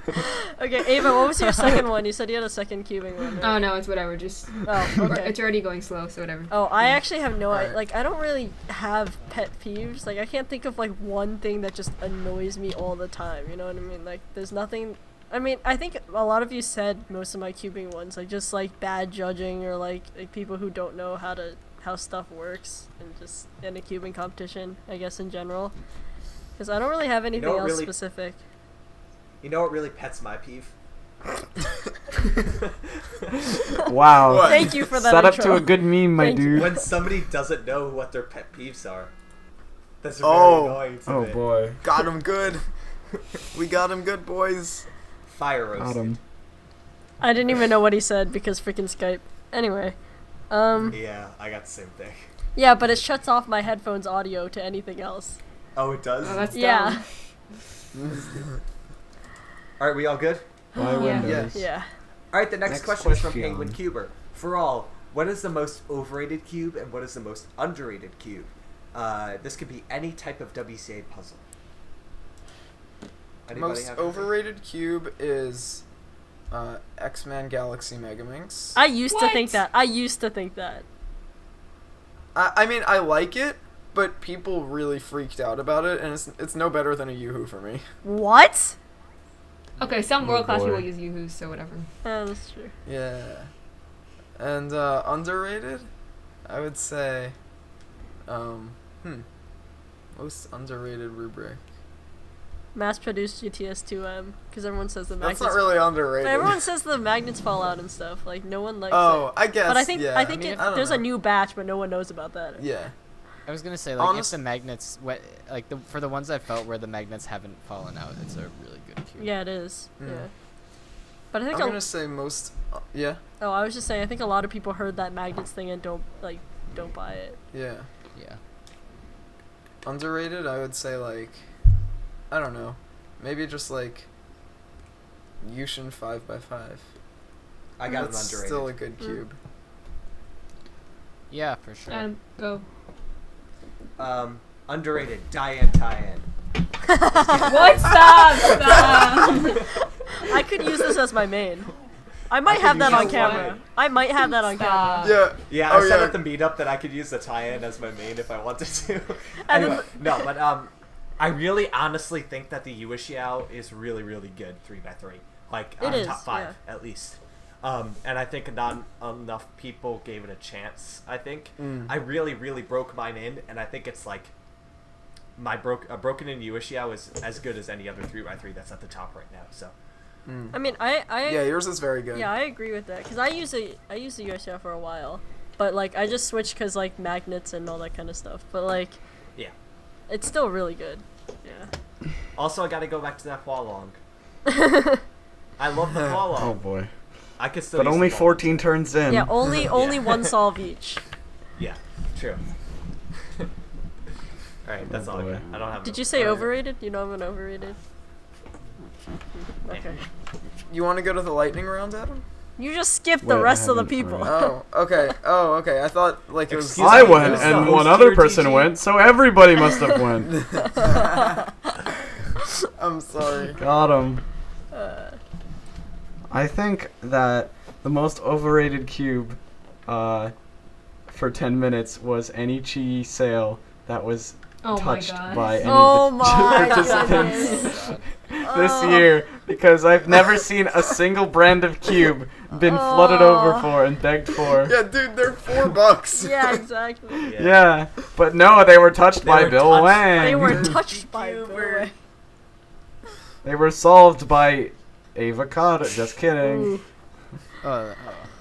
okay, Ava, what was your second one? You said you had a second cubing one. Right? Oh no, it's whatever. Just Oh, okay. it's already going slow, so whatever. Oh, I actually have no Alright. like I don't really have pet peeves. Like I can't think of like one thing that just annoys me all the time. You know what I mean? Like there's nothing. I mean, I think a lot of you said most of my cubing ones, like just like bad judging or like people who don't know how stuff works and just in a cubing competition, I guess in general. Because I don't really have anything what else really- specific. You know what really pets my peeve? Wow. What? Thank you for that Set up intro. to a good meme, my Thank you. dude. When somebody doesn't know what their pet peeves are. That's very Oh. annoying to Oh me. boy. Got him good. We got him good, boys. Fire roast. Adam. I didn't even know what he said because freaking Skype. Anyway, Yeah, I got the same thing. yeah, but it shuts off my headphones audio to anything else. Oh, it does? Oh, that's Yeah, Alright, we all good? My Yeah. windows. yeah. Alright, the next Next question is from question. Penguin Cuber. for all, what is the most overrated cube and what is the most underrated cube? This could be any type of WCA puzzle. Anybody Most have overrated cube is X-Men Galaxy Megaminx. I used to What? think that. I used to think that. I mean, I like it, but people really freaked out about it, and it's no better than a Yoo-Hoo for me. What? Okay, some Oh, world-class boy. people use Yoo-Hoos, so whatever. Yeah, that's true. Yeah. And underrated, I would say, most underrated rubric. Mass-produced GTS 2M, because everyone says the magnets. That's not really underrated. Everyone says the magnets fall out and stuff. Like no one likes Oh, it. I guess. But I think yeah. I think mean, it, I don't there's a know. new batch, but no one knows about that. Yeah. I was gonna say, like, Honest- if the magnets, for the ones I felt where the magnets haven't fallen out, it's a really good cube. Yeah, it is. Mm. Yeah. But I think I'm gonna say most. Yeah. oh, I was just saying. I think a lot of people heard that magnets thing and don't buy it. Yeah. Yeah. Underrated, I would say, like, I don't know, maybe just like Yushin 5x5. I got That's an underrated. still a good cube. Yeah, for sure. Go. Underrated Diane tie-in. What? Stop! I could use this as my main. I might could have that use on it camera. as I might have that on Stop. camera. Yeah. Yeah, I Oh, said yeah. at the meetup that I could use the tie-in as my main if I wanted to. And Anyway, then no, but I really honestly think that the Yuixiao is really, really good 3x3. Like, It is, top 5, at least. And I think not enough people gave it a chance, I think. I really, really broke mine in, and I think it's like my broken in Yuixiao is as good as any other 3x3 that's at the top right now, so. I mean, I Yeah, yours is very good. yeah, I agree with that because I used the USL for a while, but like I just switched because like magnets and all that kind of stuff. But like, Yeah. it's still really good. Yeah. Also, I gotta go back to that Hualong. I love the Oh Hualong. boy. I could still But use only the Hualong. 14 turns in. Yeah, only one solve each. Yeah, true. Alright, that's Oh, all I boy. got. I don't have Did no- you say Alright. overrated? You know I'm an overrated. Okay. You want to go to the lightning round, Adam? You just skipped Wait, the I rest of the haven't people. already. Oh, okay. Oh, okay. I thought like it was. Excuse I me, went, who's the and host one other here, person GG? went, so everybody must have went. I'm sorry. Got him. I think that the most overrated cube for 10 minutes was any Chi sale that was Oh my touched God. by any Oh of the my participants goodness. this year, because I've never seen a single brand of cube been flooded over for and begged for. Yeah, dude, they're $4. Yeah, exactly. Yeah, but no, they were touched by were Bill touched. Wang. They were touched by Bill Wang. They were solved by Avocado. Just kidding. Ooh.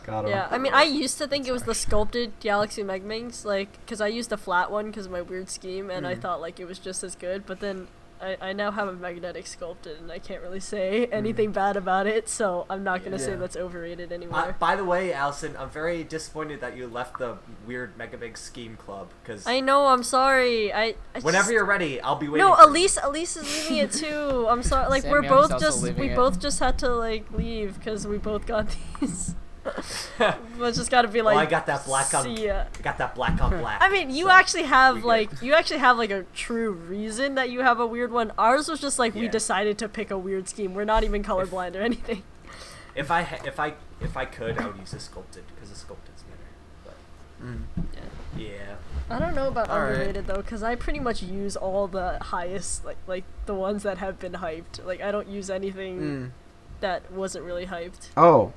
Got him. Yeah, I mean, I used to think it was the sculpted Galaxy Megaminx, like, because I used a flat one because of my weird scheme, and I thought, like, it was just as good, but then I now have a magnetic sculpted, and I can't really say anything bad about it, so I'm not going to say Yeah. that's overrated anymore. By the way, Allison, I'm very disappointed that you left the weird Mega Big Scheme Club, because I know, I'm sorry. I whenever just, you're ready, I'll be waiting. No, for you. Elise is leaving it too. I'm sorry. Like, Samuel's we're both also just, leaving we it. both just had to, like, leave because we both got these. But just gotta be like, Well, I got that black on. see ya. I got that black on black. I mean, you so actually have we like good. you actually have like a true reason that you have a weird one. Ours was just like we Yeah. decided to pick a weird scheme. We're not even colorblind or anything. If I could, I would use a sculpted because the sculpted's better. But yeah. I don't know about Alright. underrated though, because I pretty much use all the highest like the ones that have been hyped. Like I don't use anything that wasn't really hyped. Oh.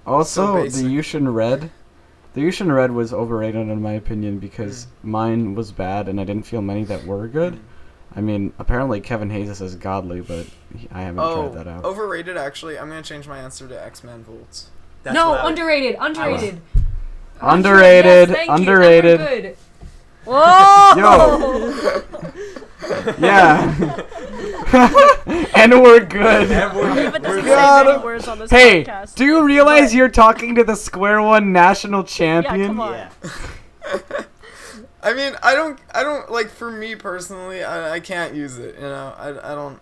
Also, So the basic. Yushin Red. The Yushin Red was overrated in my opinion because mine was bad and I didn't feel many that were good. I mean, apparently Kevin Hayes says godly, but I haven't tried that out. Overrated. Actually, I'm gonna change my answer to X-Men Volts. That's No, what I- underrated. Underrated. Underrated. Yes, thank you. Underrated. And we're good. Whoa! Yeah. And we're good. And we're- Even doesn't we're- say many words on this Hey, podcast. do you realize you're talking to the Square One national champion? Yeah, come on. Yeah. I mean, I don't like, for me personally, I can't use it, you know.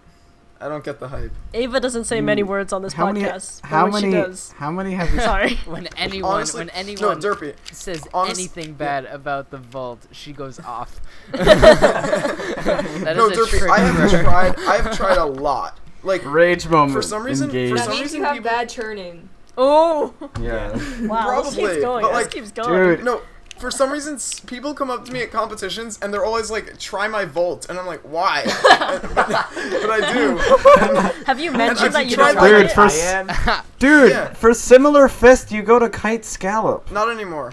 I don't get the hype. Ava doesn't say many words on this How many? podcast. but How when many? She does. How many have you? Sorry. When No, anyone Derpy. says Honest- anything bad about the vault, she goes off. That No, is a Derpy. I have tried a lot. Like Rage moment. For some reason- engaged. for That some means reason you have people- bad churning. Oh. Yeah. Wow. This Probably, keeps going. but, This like, keeps going. Dude. no. For some reason, people come up to me at competitions and they're always like, "Try my Volt," and I'm like, "Why?" but I do. Have you mentioned I've that you tried, don't like- like Dude, it? for dude, Yeah. for similar fist, you go to Kite Scallop. Not anymore.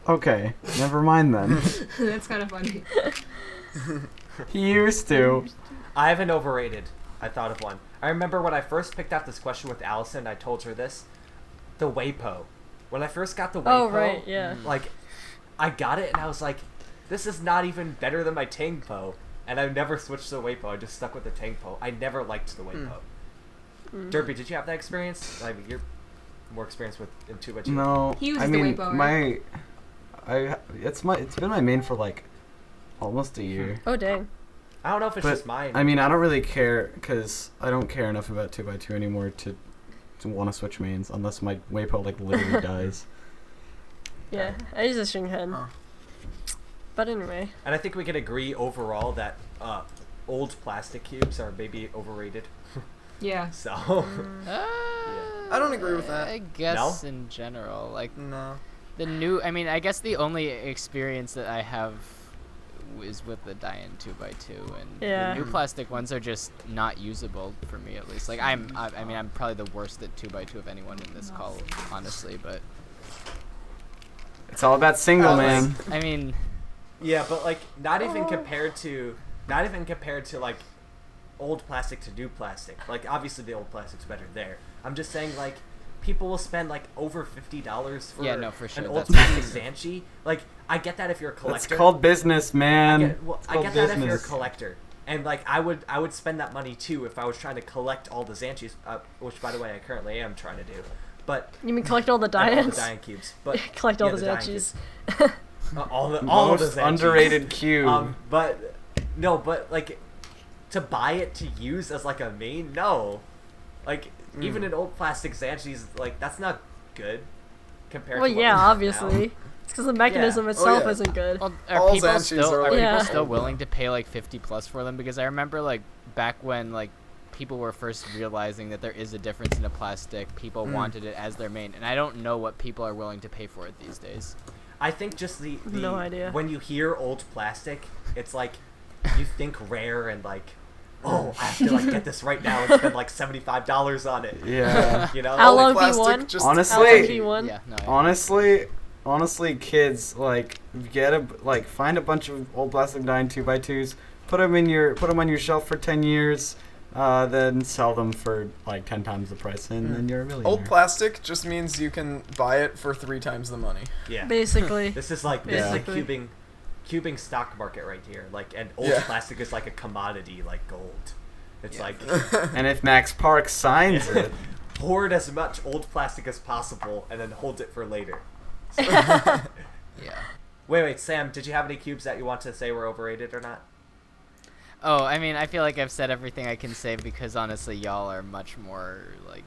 Okay, never mind then. That's kind of funny. He used to. I have an overrated. I thought of one. I remember when I first picked out this question with Allison, I told her this. The Waypo. When I first got the Waypo, Oh, right, yeah. like, I got it and I was like, this is not even better than my Tangpo. And I never switched to the Waypo. I just stuck with the Tangpo. I never liked the Waypo. Derpy, did you have that experience? I mean, you're more experienced with in 2x2. No, He uses I the mean Waypo, right? it's been my main for like almost a year. Oh, dang. I don't know if it's But just mine. I mean, I don't really care because I don't care enough about 2x2 anymore to want to switch mains unless my Waypo like literally dies. Yeah, I use a Shingen. Oh. But anyway. And I think we can agree overall that old plastic cubes are maybe overrated. Yeah. So, I don't agree with that. I guess in general, like No. the new. I mean, I guess the only experience that I have is with the Dian 2x2, and Yeah. the new plastic ones are just not usable for me, at least. Like I mean, I'm probably the worst at 2x2 of anyone in this call, honestly. But It's all about single man. I mean, yeah, but like not even compared to like old plastic to new plastic. Like obviously the old plastic's better there. I'm just saying like people will spend like over $50 for Yeah, no, for sure, an old that's- plastic Zanchi. Like I get that if you're a It's collector. called business, man. I get that if you're a collector. And like I would spend that money too if I was trying to collect all the Zanchis, which by the way I currently am trying to do. But You mean collect all the and all the Dians? Dian cubes. But Collect all yeah, the Dian Zanchis. cubes. all the Most Zanchis. underrated cube. But no, but like to buy it to use as like a main, no. Like even an old plastic Zanchi's like that's not good compared Well, to what yeah, we have obviously. now. It's because the mechanism Oh, itself yeah. isn't good. well, All are people Zanchis still are are like- people Yeah. still willing to pay like 50 plus for them? Because I remember like back when like people were first realizing that there is a difference in a plastic, people wanted it as their main, and I don't know what people are willing to pay for it these days. I think just the No idea. when you hear old plastic, it's like you think rare and like, oh, I have to like get this right now and spend like $75 on it. Yeah. You know? How Old long plastic, V1? just- Honestly- LMV1? Yeah, no. Honestly, kids, like find a bunch of old plastic Dian 2x2s, put them on your shelf for 10 years, then sell them for like 10 times the price, and then you're a millionaire. Old plastic just means you can buy it for 3 times the money. Yeah. Basically. This is like Basically. cubing stock market right here. Like, and old Yeah. plastic is like a commodity, like gold. It's like And if Max Park signs it, hoard as much old plastic as possible and then hold it for later. Yeah. Wait, Sam, did you have any cubes that you want to say were overrated or not? Oh, I mean, I feel like I've said everything I can say because honestly, y'all are much more like.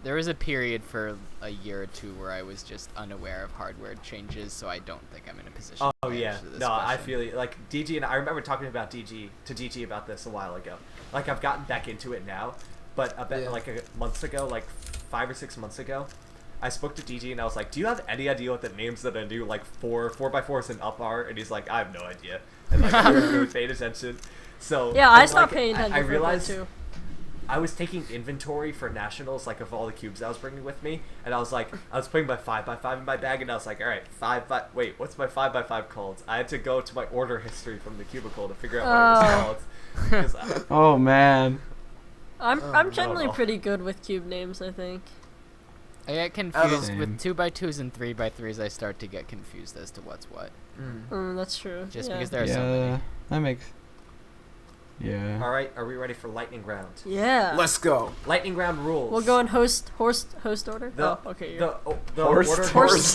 There was a period for a year or two where I was just unaware of hardware changes, so I don't think I'm in a position. Oh to yeah, answer this no, I question. feel you. Like DG and I remember talking about DG about this a while ago. Like I've gotten back into it now, but I bet Yeah. like months ago, like 5 or 6 months ago, I spoke to DG and I was like, "Do you have any idea what the names of the new like 4x4s and up are?" And he's like, "I have no idea," and like I really paid attention. So Yeah, I and, stopped like, paying attention I for realized that too. I was taking inventory for nationals, like of all the cubes I was bringing with me, and I was like, I was putting my 5x5 in my bag, and I was like, all right, wait, what's my 5x5 called? I had to go to my order history from the cubicle to figure out what it was called. 'Cause oh man, I'm generally know. pretty good with cube names, I think. I get confused Same. with 2x2s and 3x3s. I start to get confused as to what's what, That's true. just yeah. because there are so many. yeah, that makes. Yeah. all right, are we ready for lightning round? Yeah. Let's go. Lightning round rules. We'll go in host order. The, oh, okay. You're... the Horse- order horse-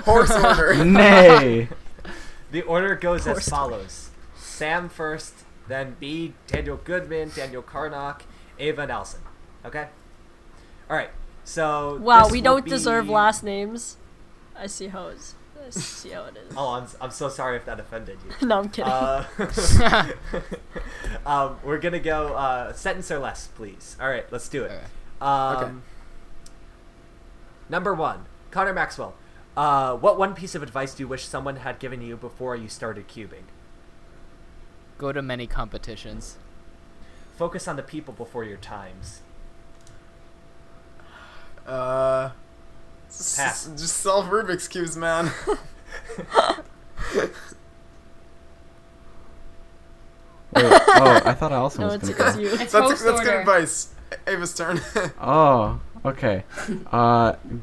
Horse order. Nay. The order goes Horse as follows: Sam first, Then B, Daniel Goodman, Daniel Karnock, Ava Nelson. Okay? Alright, so... Wow, this we will don't be- deserve last names. I see how it is. Oh, I'm so sorry if that offended you. No, I'm kidding. We're gonna go sentence or less, please. Alright, let's do it. Okay. Number 1, Connor Maxwell. What one piece of advice do you wish someone had given you before you started cubing? Go to many competitions. Focus on the people before your times. Pass. Just solve Rubik's cubes, man. Wait, oh, I thought Allison No, was it's, going to it's go. you. It's That's host good order. advice. Ava's turn. Oh, okay.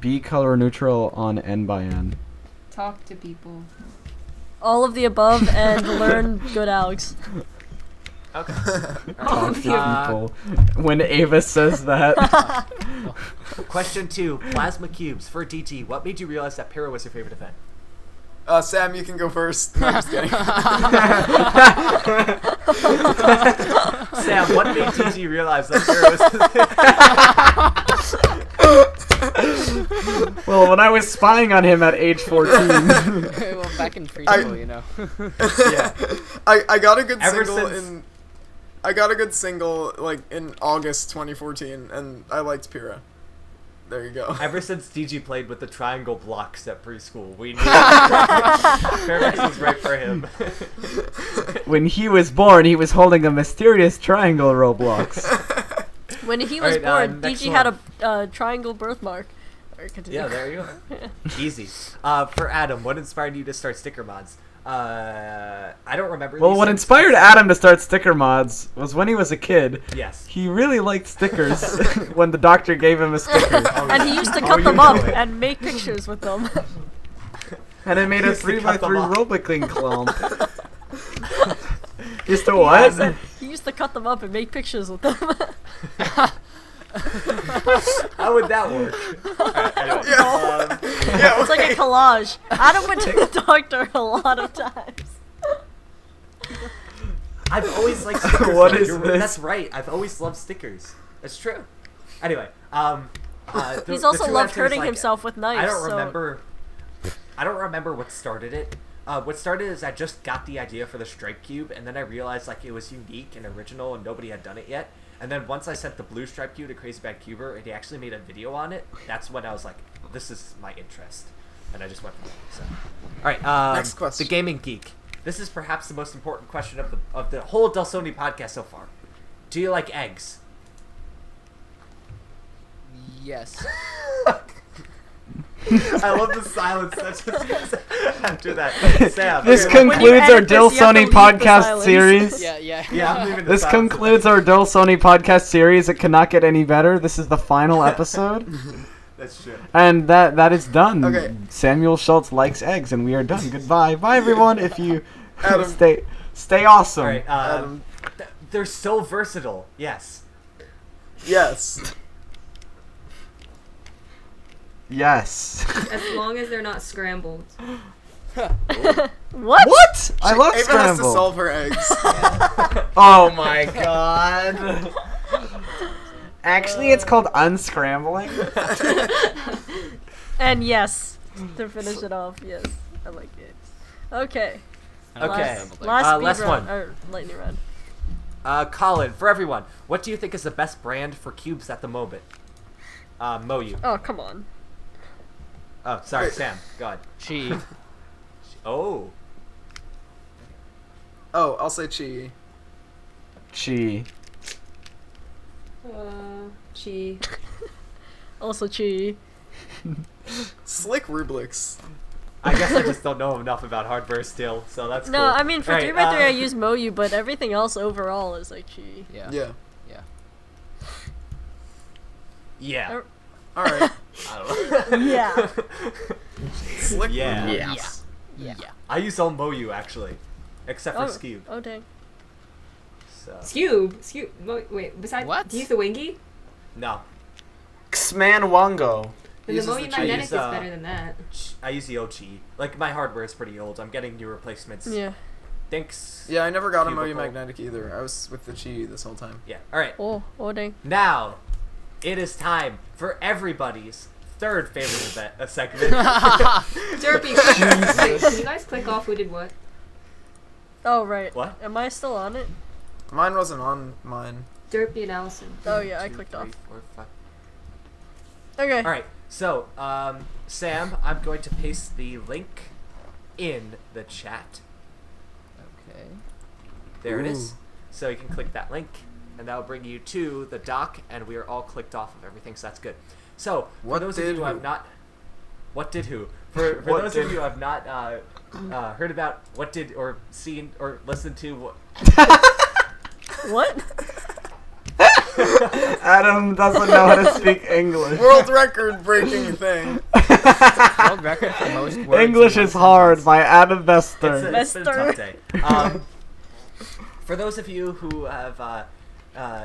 Be color neutral on N by N. Talk to people. All of the above and learn good Alex. Okay. Talk to people. When Ava says that. Question 2, Plasma Cubes. For DT, what made you realize that Pyro was your favorite event? Sam, you can go first. No, I'm just kidding. Sam, what made DT realize that Pyro was Well, when I was spying on him at age 14. Well, back in preschool, you know. Yeah. I got a good Ever single since- in. I got a good single like in August 2014, and I liked Pyrrha. There you go. Ever since DG played with the triangle blocks at preschool, we knew Pyramex was right for him. When he was born, he was holding a mysterious triangle Roblox. When he was Alright, born, next DG one. had a triangle birthmark. Alright, continue. Yeah, there you go. Easy. For Adam, what inspired you to start sticker mods? I don't remember. Well, these what things. inspired Adam to start sticker mods was when he was a kid. Yes. He really liked stickers when the doctor gave him a sticker. And he used to Oh, cut you them know up it. and make pictures with them. And it made a Used to cut 3x3 them off. Robocling clump. Used to what? He used to cut them up and make pictures with them. How would that work? Alright, anyway, Yeah, It's like a collage. Adam went to the doctor a lot of times. I've always liked stickers. What though. is You're- this? That's right. I've always loved stickers. That's true. Anyway, He's also true loved answer is, hurting like, himself with knives. I don't so- remember. I don't remember what started it. What started is I just got the idea for the stripe cube, and then I realized like it was unique and original, and nobody had done it yet. And then once I sent the blue stripe cube to Crazy Bad Cuber, and he actually made a video on it. That's when I was like, this is my interest, and I just went from there. So, all right. Next question. The Gaming Geek. This is perhaps the most important question of the whole Dlsone podcast so far. Do you like eggs? Yes. I love the silence that's just after that. Sam. This okay, When you concludes our edit this, you have to Dlsone leave the podcast silence. series. Yeah, yeah. Yeah, I'm leaving the This silence. concludes our Dlsone podcast series. It cannot get any better. This is the final episode. That's true. And that is done. Okay. Samuel Schultz likes eggs, and we are done. Goodbye. Bye, everyone. If you Adam. stay awesome. All right. Adam. They're so versatile. Yes. Yes. Yes. As long as they're not scrambled. What? What? I love Ava has to scramble. solve her eggs. Oh my god. Actually, it's called unscrambling. And yes, to finish it off, yes, I like it. Okay. Okay. Last last one. Or lightning round. Colin, for everyone, what do you think is the best brand for cubes at the moment? Moyu. Oh, come on. Oh, sorry, Wait. Sam. Go ahead. Chi. Oh. Oh, I'll say Chi. Chi. Chi. Also Chi. Slick Rubik's. I guess I just don't know enough about hardware still, so that's No, cool. I mean for Alright, 3x3 I use Moyu, but everything else overall is like Chi. Yeah. Yeah. Yeah. All right. I don't know. Yeah. Slick Yeah. Rubik's. Yeah. I use all Moyu actually, except for Skewb. Oh dang. So Skewb. Wait, besides. What? Do you use the Wingy? no, Xman Wango. Then the Uses Moyu the Magnetic cheese, is better than that. I use the OG. Like my hardware is pretty old. I'm getting new replacements. Yeah. thanks. Yeah, I never got a Cubicle. Moyu Magnetic either. I was with the Chi this whole time. Yeah. All right. Oh, dang. Now, it is time for everybody's third favorite segment. Derpy, wait, can you guys click off who did what? Oh, right. What? Am I still on it? Mine wasn't on mine. Derpy and Allison. Oh, yeah, I 2, clicked 3, off. 4, 5. Okay. All right. So, Sam, I'm going to paste the link in the chat. Okay. There it is. Ooh. So you can click that link, and that will bring you to the doc, and we are all clicked off of everything, so that's good. So, for What those of did you who have who? not... What did who? For What those did- of you who have not heard about what did, or seen, or listened to... What, What? Adam doesn't know how to speak English. World record breaking thing. World record for most words. English in is one hard sentence. by Adam it's Bester. been a tough day. For those of you who have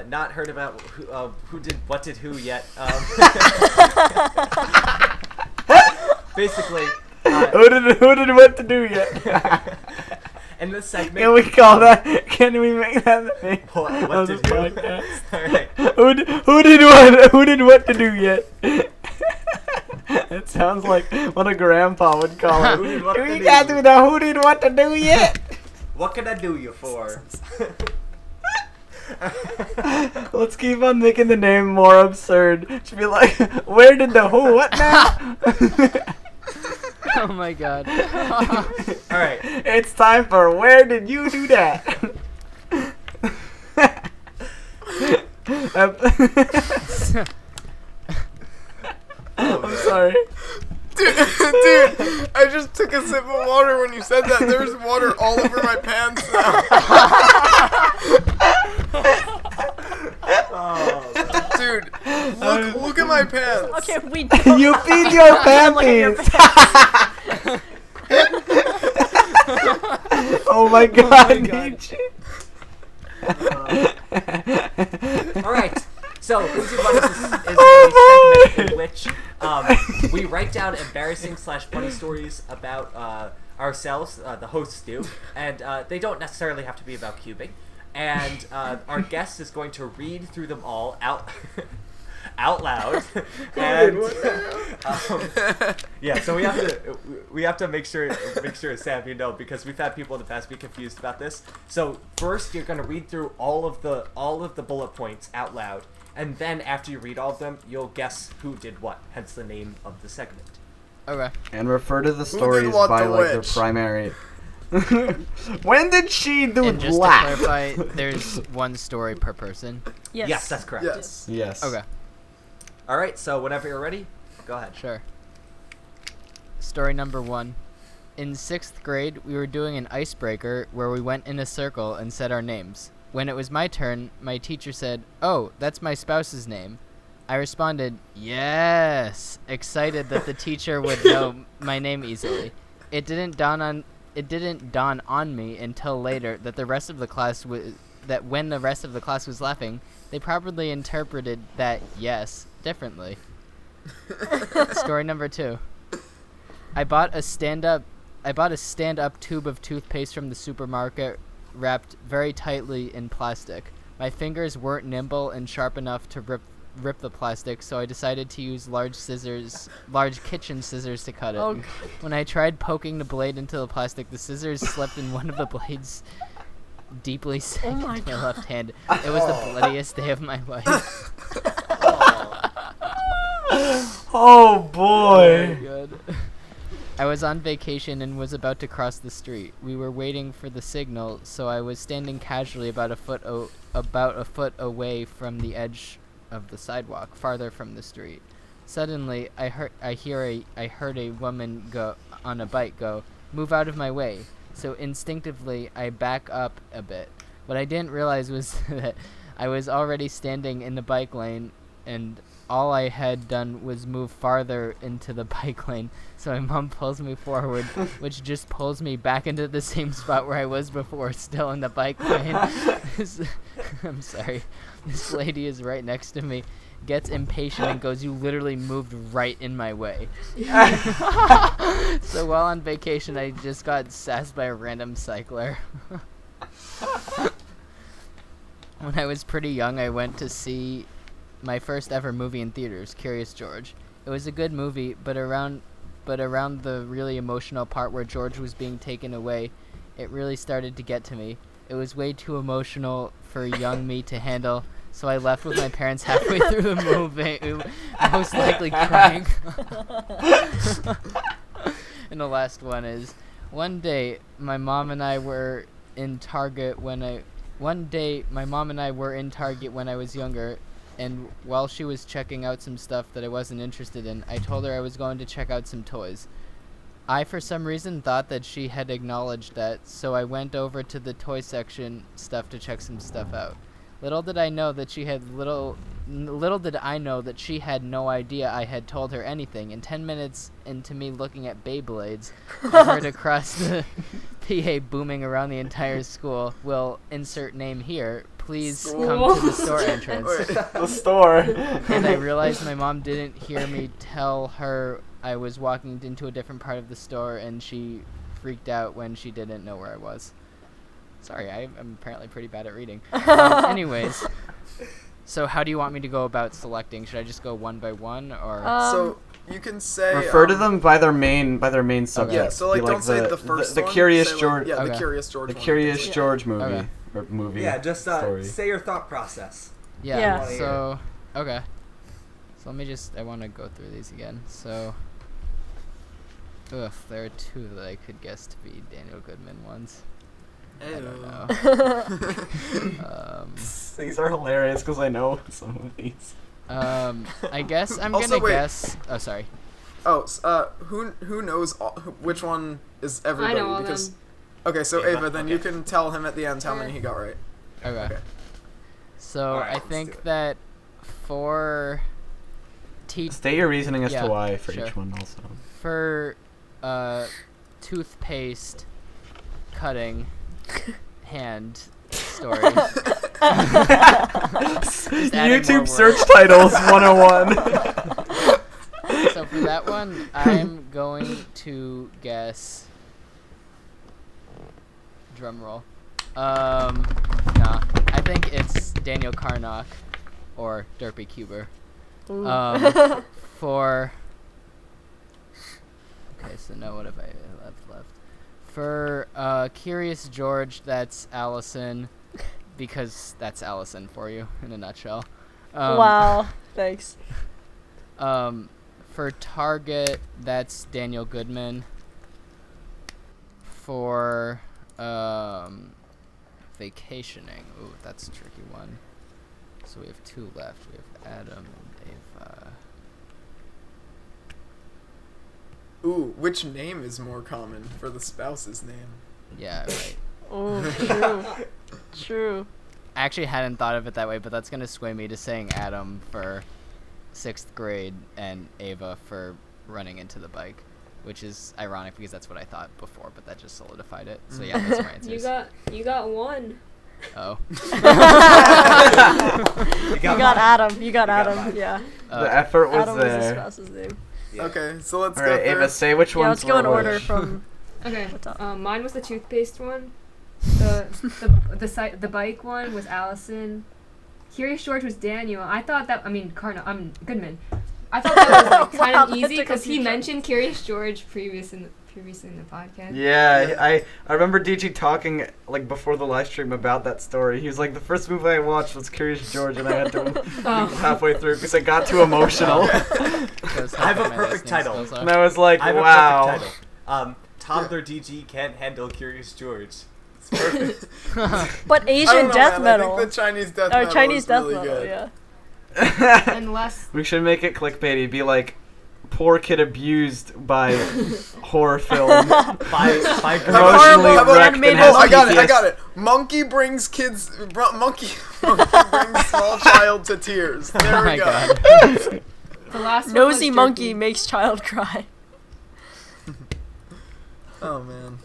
not heard about who did what did who yet, basically, Who did what to do yet? in this segment, Can we call that? Can we make that the name what of did this who? podcast? All right. Who did what to do yet? It sounds like what a grandpa would call it. Who did what to We do? got to the who did what to do yet? What can I do you for? Let's keep on making the name more absurd. Should be like, where did the who what now? Oh my god. All right. It's time for where did you do that? I'm sorry. Dude, I just took a sip of water when you said that. There was water all over my pants now. Dude, look at my pants. Okay, we don't. You peed your Look at your panties. Oh my god, Nietzsche. All right. So, Who's Your Butt is a Oh, segment in which we write down embarrassing/funny stories about ourselves, the hosts do, and they don't necessarily have to be about cubing. And our guest is going to read through them all out loud. And yeah, so we have to make sure Sam, you know, because we've had people in the past be confused about this. So first, you're going to read through all of the bullet points out loud. And then after you read all of them, you'll guess who did what, hence the name of the segment. Okay. And refer to the stories what by the like their which? primary. When did she do And just black? to clarify, there's one story per person. Yes. Yes, that's correct. Yes. Yes. Okay. All right, so whenever you're ready, go ahead. Sure. Story number 1. In 6th grade, we were doing an icebreaker where we went in a circle and said our names. When it was my turn, my teacher said, "Oh, that's my spouse's name." I responded, "Yes," excited that the teacher would know my name easily. It didn't dawn on me until later that when the rest of the class was laughing, they probably interpreted that "yes" differently. Story number 2. I bought a stand-up tube of toothpaste from the supermarket, wrapped very tightly in plastic. My fingers weren't nimble and sharp enough to rip the plastic, so I decided to use large kitchen scissors to cut it. Oh, God. When I tried poking the blade into the plastic, the scissors slipped and one of the blades deeply sank Oh my into my God. left hand. It was the bloodiest day of my life. Oh boy. Good. I was on vacation and was about to cross the street. We were waiting for the signal, so I was standing casually about a foot away from the edge of the sidewalk, farther from the street. Suddenly, I heard a woman on a bike go, "Move out of my way." So instinctively, I back up a bit. What I didn't realize was that I was already standing in the bike lane, and all I had done was move farther into the bike lane. So my mom pulls me forward, which just pulls me back into the same spot where I was before, still in the bike lane. I'm sorry. This lady is right next to me, gets impatient and goes, "You literally moved right in my way." So while on vacation, I just got sassed by a random cycler. When I was pretty young, I went to see my first ever movie in theaters, Curious George. It was a good movie, but around the really emotional part where George was being taken away, it really started to get to me. It was way too emotional for young me to handle, so I left with my parents halfway through the movie, most likely crying. And the last one is, one day my mom and I were in Target when I was younger, and while she was checking out some stuff that I wasn't interested in, I told her I was going to check out some toys. I, for some reason, thought that she had acknowledged that, so I went over to the toy section stuff to check some stuff out. Little did I know that she had no idea I had told her anything. And 10 minutes into me looking at Beyblades, I heard across the PA booming around the entire school, "Will insert name here. Please come to the store entrance." The store. And I realized my mom didn't hear me tell her I was walking into a different part of the store, and she freaked out when she didn't know where I was. Sorry, I'm apparently pretty bad at reading. Anyways, so how do you want me to go about selecting? Should I just go one by one, or? So you can say Refer to them by their main subject. Yeah, so like Be don't say the first the one. Curious say, George. Like, yeah, Okay. the Curious George. The one. Curious George movie. Okay. Or movie. Yeah, just story. say your thought process. Yeah. Yeah. So, okay. So I want to go through these again. So, there are two that I could guess to be Daniel Goodman ones. I don't know. These are hilarious because I know some of these. I guess I'm Also, gonna wait. guess. Oh, sorry. Oh, who knows which one is everybody? I know all because them. okay, so Ava, Ava, then okay. you can tell him at the end how many he got right. Okay. Okay. So Alright, I let's do think it. that for State your reasoning as Yeah, to why for sure. each one also. for toothpaste cutting hand story. Just adding more YouTube words. search titles 101. So for that one, I'm going to guess. Drum roll. Nah. I think it's Daniel Carnock or Derpy Cuber. For. Okay, so now what have I left? For Curious George, that's Allison, because that's Allison for you in a nutshell. Wow. Thanks. For Target, that's Daniel Goodman. For vacationing, ooh, that's a tricky one. So we have two left. We have Adam and Ava. Ooh, which name is more common for the spouse's name? Yeah, right. Oh, true. True. I actually hadn't thought of it that way, but that's gonna sway me to saying Adam for 6th grade and Ava for running into the bike, which is ironic because that's what I thought before, but that just solidified it. So yeah, those are my answers. You got one. Oh. You got Adam. You got got Adam. mine. Yeah. The effort was Adam was his there. spouse's name. Yeah. Okay, so let's Alright, go Ava, through. say which Yeah, ones let's go in were order which. from. Okay. What's up? Mine was the toothpaste one. The bike one was Allison. Curious George was Daniel. I thought that Goodman. I thought that was like kind Wow, of that easy took a because few he tries. mentioned Curious George previously in the podcast. Yeah, I remember DG talking like before the live stream about that story. He was like, the first movie I watched was Curious George, and I had to halfway through because I got too emotional. I have a perfect title. And I was like, I have wow. a perfect title. Toddler DG can't handle Curious George. It's perfect. But I don't Asian know, death man. metal. I think the Chinese death Or metal Chinese is death really metal. good. Yeah. Unless We should make it clickbaity. Be like, poor kid abused by horror film. by Emotionally horrible wrecked animated and has Oh, I got it. I PTSD. got it. Monkey brings monkey brings small child to tears. There Oh we my go. god. the last one Nosy was monkey Jerky. makes child cry. Oh man.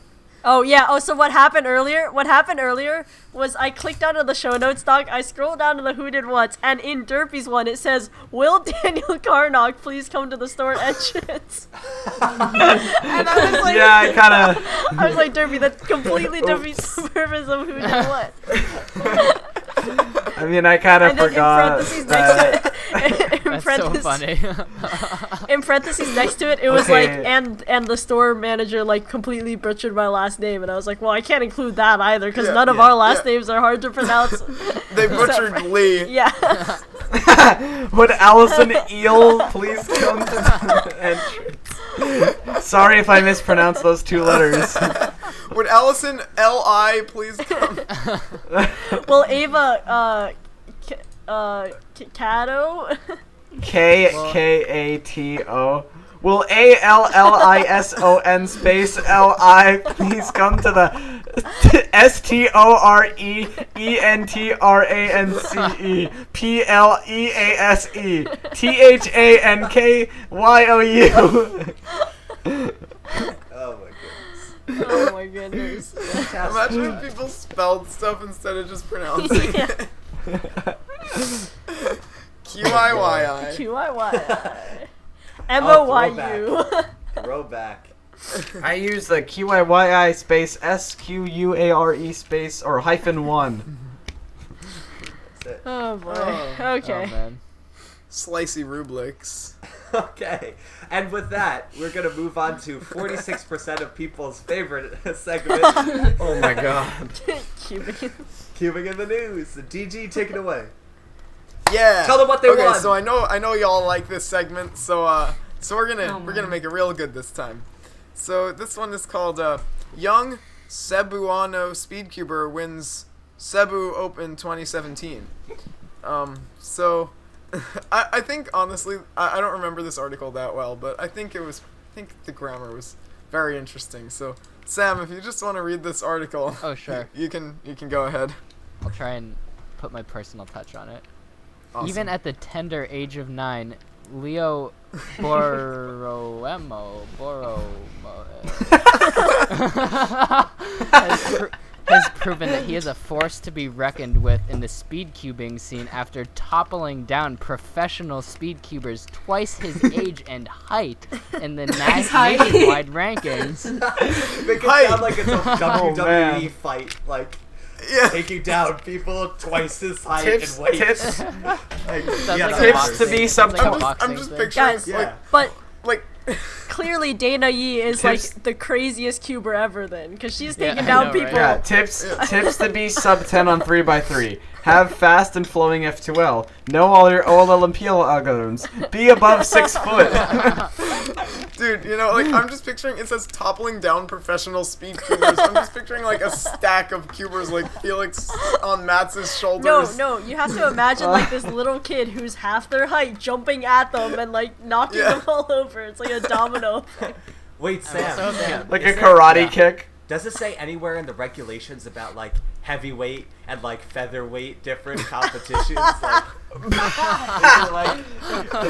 Oh yeah. Oh, so what happened earlier? What happened earlier was I clicked onto the show notes doc. I scrolled down to the Who Did What's, and in Derpy's one it says, "Will Daniel Carnock please come to the store entrance?" And I was like, Yeah, I kind of. I was like, Derpy, that completely defeats the purpose of Who Did What. I mean, I kind of And then forgot in parentheses that. That's so funny. In parentheses next to it, it was like, Okay. and the store manager like completely butchered my last name, and I was like, well, I can't include that either because Yeah, none of yeah, our last names are hard to pronounce. They butchered Lee. Yeah. Would Allison Eel please come to the entrance? Sorry if I mispronounced those 2 letters. Would Allison L.I. please come? Well, Ava, Kato. Kato. Will ALLISON space LI please come to the STOREENTRANCE PLEASE THANKYOU? Oh my goodness. Oh my goodness. Imagine if people spelled stuff instead of just pronouncing it. QIYI. QIY. Oh, MOYU. Throwback. I use the QYYI space SQUARE space or -1. That's it. Oh boy. Oh. Okay. Oh, man. Slicey Rublix. Okay, and with that, we're gonna move on to 46% of people's favorite segment, Oh my god. Cuban. Cubing in the News. DG, take it away. Yeah. Tell them what they okay, won. so I know y'all like this segment, so we're gonna Oh, we're gonna man. make it real good this time. So this one is called Young Cebuano Speedcuber wins Cebu Open 2017. So I think honestly I don't remember this article that well, but I think the grammar was very interesting. So Sam, if you just want to read this article, Oh, sure. you can go ahead. I'll try and put my personal touch on it. Awesome. Even at the tender age of 9, Leo Boroemo has proven that he is a force to be reckoned with in the speed cubing scene after toppling down professional speed cubers twice his age and height in the nationwide rankings. Make it Height. sound like it's a WWE man. fight, like Yeah. taking down people twice his height Tips, and weight. tips, Like, Sounds yeah, like a tips boxing- to be sounds like a sub- I'm boxing just thing. picturing Guys, yeah. But like clearly Dana Yee is Tips- like the craziest cuber ever then, because she's Yeah, taking I down know, right? people. Yeah, tips to be sub 10 on 3x3. Have fast and flowing F2L. Know all your Olympial algorithms. Be above 6 foot. Dude, you know, like, I'm just picturing, it says toppling down professional speed cubers. I'm just picturing, like, a stack of cubers, like, Felix on Matz's shoulders. No, you have to imagine like this little kid who's half their height jumping at them and like knocking Yeah. them all over. It's like a domino effect. Wait, Sam. so Sam, Like a is there- karate kick. Does it say anywhere in the regulations about like heavyweight and like featherweight different competitions? Like,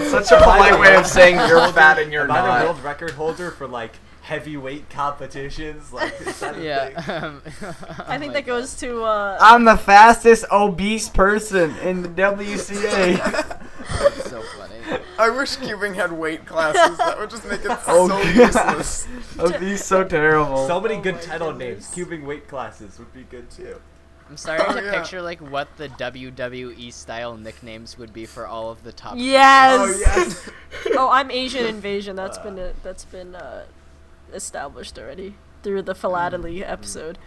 Such a polite way of saying you're fat and you're am I the not. world record holder for like heavyweight competitions? Like, is that a thing? Yeah. I think that goes to I'm the fastest obese person in the WCA. That's so funny. I wish cubing had weight classes. That would just make it Oh, so God. useless. Obese so terrible. So many good my title goodness. names. Cubing weight classes would be good too. I'm starting Oh, to yeah. picture like what the WWE style nicknames would be for all of the top. yes. Oh, yes. Oh, I'm Asian Invasion. That's been established already through the philately episode.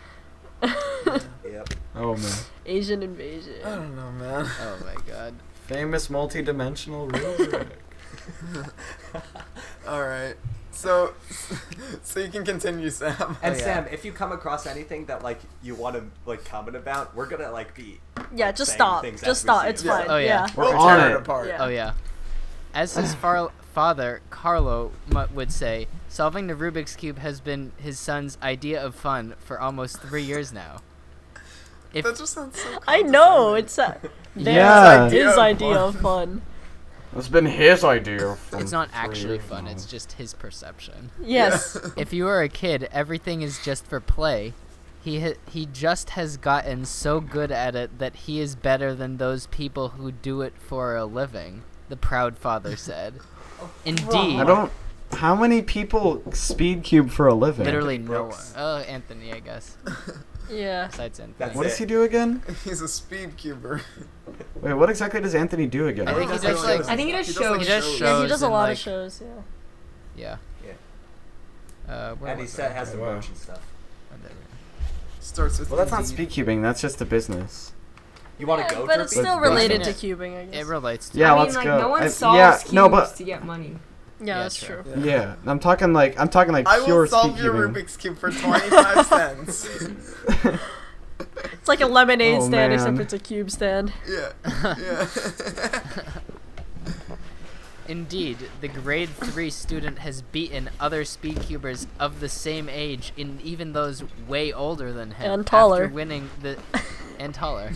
Yep. Oh man. Asian I Invasion. don't know, man. Oh my god. Famous multi-dimensional Rubik. Alright. So you can continue, Sam. And Oh, yeah. Sam, if you come across anything that like you want to like comment about, we're gonna like be Yeah, just saying stop. things Just as we stop. see It's it. fine. Oh, yeah. We're We'll on tear it. apart. Yeah. Oh yeah. As his father, Carlo, would say, solving the Rubik's Cube has been his son's idea of fun for almost 3 years now. If That just sounds so I know. condescending. It's Yeah. his Idea of idea fun. of fun. It's been his idea. It's not actually fun. It's just his perception. Yes. If you are a kid, everything is just for play. He just has gotten so good at it that he is better than those people who do it for a living, the proud father said. Indeed. How many people speed cube for a living? Literally no one. Oh, Anthony, I guess. Yeah. Besides Anthony. That's What does he do again? He's a speed cuber. Wait, what exactly does Anthony do again? I think he does like. I think he does shows. He does shows. Yeah, he does a and, lot like, of shows. Yeah. Yeah. Where And he was I? has the Wow. merch and stuff. Oh, there we go. Starts with Well, that's not Indeed. speed cubing. That's just a business. You want to Yeah, go? but it's Derpy? still Let's related go. to cubing, I guess. It relates to. Yeah, I mean, let's like, go. no one I- solves yeah, cubes no, but- to get money. Yeah, Yeah, that's true. true. Yeah, I'm talking like I pure will solve speed your cubing. Rubik's Cube for 25 cents. It's like a lemonade Oh, stand, except man. it's a cube stand. Yeah. Yeah. Indeed, the grade 3 student has beaten other speed cubers of the same age, and even those way older than him. And taller. After winning the and taller.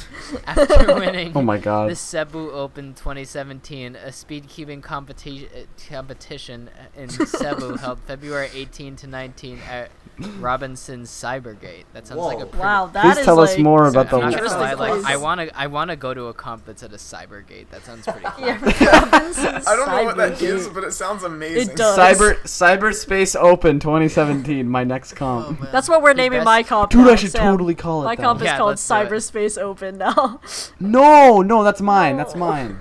After winning Oh my god. the Cebu Open 2017, a speed cubing competition in Cebu held February 18 to 19 at Robinson's Cybergate. That sounds like a Whoa. pretty Wow, that Please is tell us like, more So about the. I'm not gonna Interesting lie, like, place. I wanna go to a comp that's at a Cybergate. That sounds pretty cool. Yeah, Robinson's I don't know what that Cybergate. is, but it sounds amazing. It does. Cyberspace Open 2017. My next comp. Oh, man. That's what we're The naming best- my comp. Dude, now, I should Sam. totally call it My that. comp is Yeah, called let's do it. Cyberspace Open now. No, that's mine. That's mine.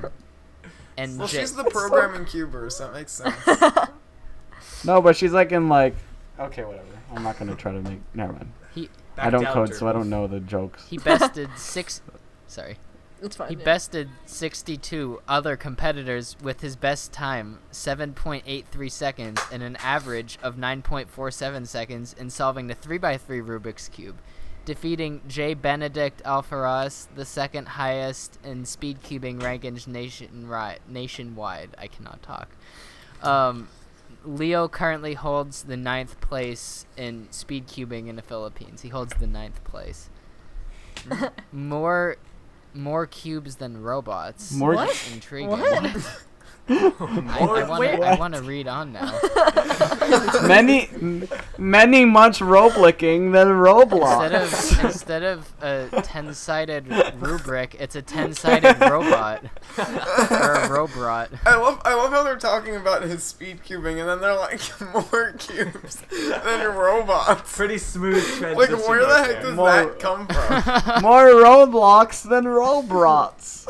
And Well, J- she's the programming cuber, so that makes sense. No, but she's like in like. Okay, whatever. I'm not gonna try to make. Never mind. Back I don't down, code, so I Derpy. don't know the jokes. he bested six. Sorry. It's fine. He yeah. bested 62 other competitors with his best time, 7.83 seconds, and an average of 9.47 seconds in solving the 3x3 Rubik's Cube, defeating J. Benedict Alfaraz, the second highest in speed cubing rankings nationwide. I cannot talk. Leo currently holds the 9th place in speed cubing in the Philippines. He holds the 9th place. More cubes than robots. More- What? Intriguing. What? I want to read on now. many much rope licking than Roblox. Instead of a 10-sided rubric, it's a 10-sided robot or a robot. I love how they're talking about his speed cubing, and then they're like, more cubes than robots. Pretty smooth transition. Like, where the right heck there. does More- that come from? More Roblox than Roblots.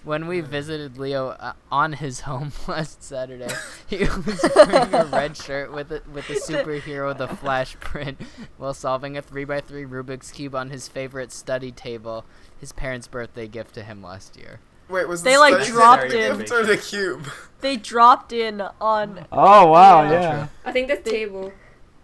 When we visited Leo on his home last Saturday, he was wearing a red shirt with the superhero The Flash print while solving a 3x3 Rubik's Cube on his favorite study table, his parents' birthday gift to him last year. Wait, was They, the like, study dropped table in- gift or the cube? They dropped in on. Oh wow, Yeah. yeah. I think that's table.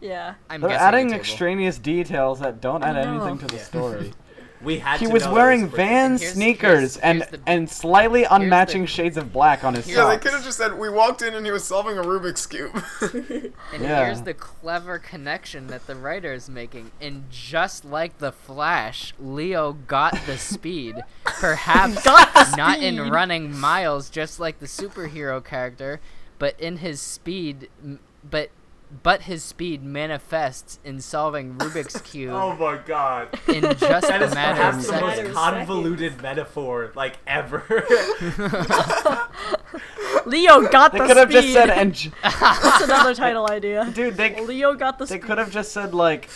Yeah. I'm They're guessing adding a table. extraneous details that don't add I know. anything to the Yeah. story. We had He to was know wearing that was Vans Here's- sneakers here's the- and slightly the- unmatching shades of black on his Here's- Yeah, they socks. could have just said, we walked in and he was solving a Rubik's Cube. And Yeah. here's the clever connection that the writer is making. And just like the Flash, Leo got the speed. Perhaps Got the not in speed. running miles, just like the superhero character, but in his speed. But his speed manifests in solving Rubik's Cube Oh my god. in just That a is matter of perhaps the seconds. most convoluted metaphor, like, ever. Leo got They the could have speed. just said and That's another title idea. dude, they Leo got the they speed. could have just said like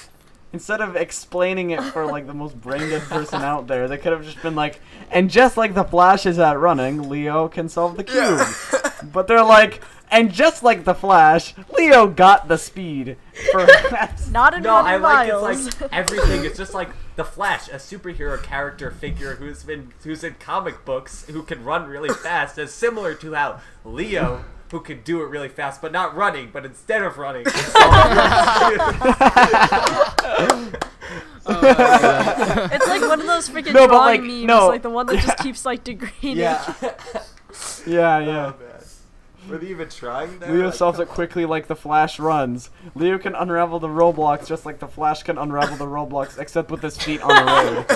instead of explaining it for like the most brain dead person out there, they could have just been like, and just like the Flash is at running, Leo can solve the cube. Yeah. But they're like, and just like the Flash, Leo got the speed. Perhaps. Not in No, I running like miles. it's like everything. It's just like the Flash, a superhero character figure who's in comic books, who can run really fast, is similar to how Leo, who can do it really fast, but not running, but instead of running, can solve Oh my God. It's like one of those freaking No, but, drawing like, memes, no. like the one that just Yeah. keeps like degrading. Yeah. Yeah, Oh, yeah. man. Were they even trying there? Leo Like, solves it quickly like the Flash runs. Leo can unravel the Roblox just like the Flash can unravel the Roblox, except with his feet on the road.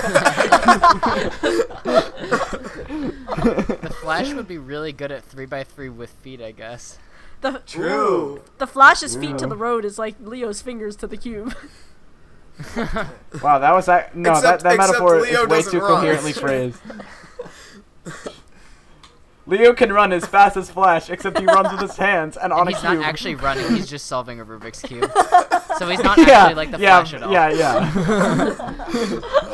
The Flash would be really good at 3x3 with feet, I guess. True. The Flash's feet to the road is like Leo's fingers to the cube. Wow, that was no. Except that metaphor Leo is way doesn't too run. coherently phrased. Leo can run as fast as Flash, except he runs with his hands and on And a he's cube. not actually running, he's just solving a Rubik's Cube. So he's not actually like the Flash at all. Yeah.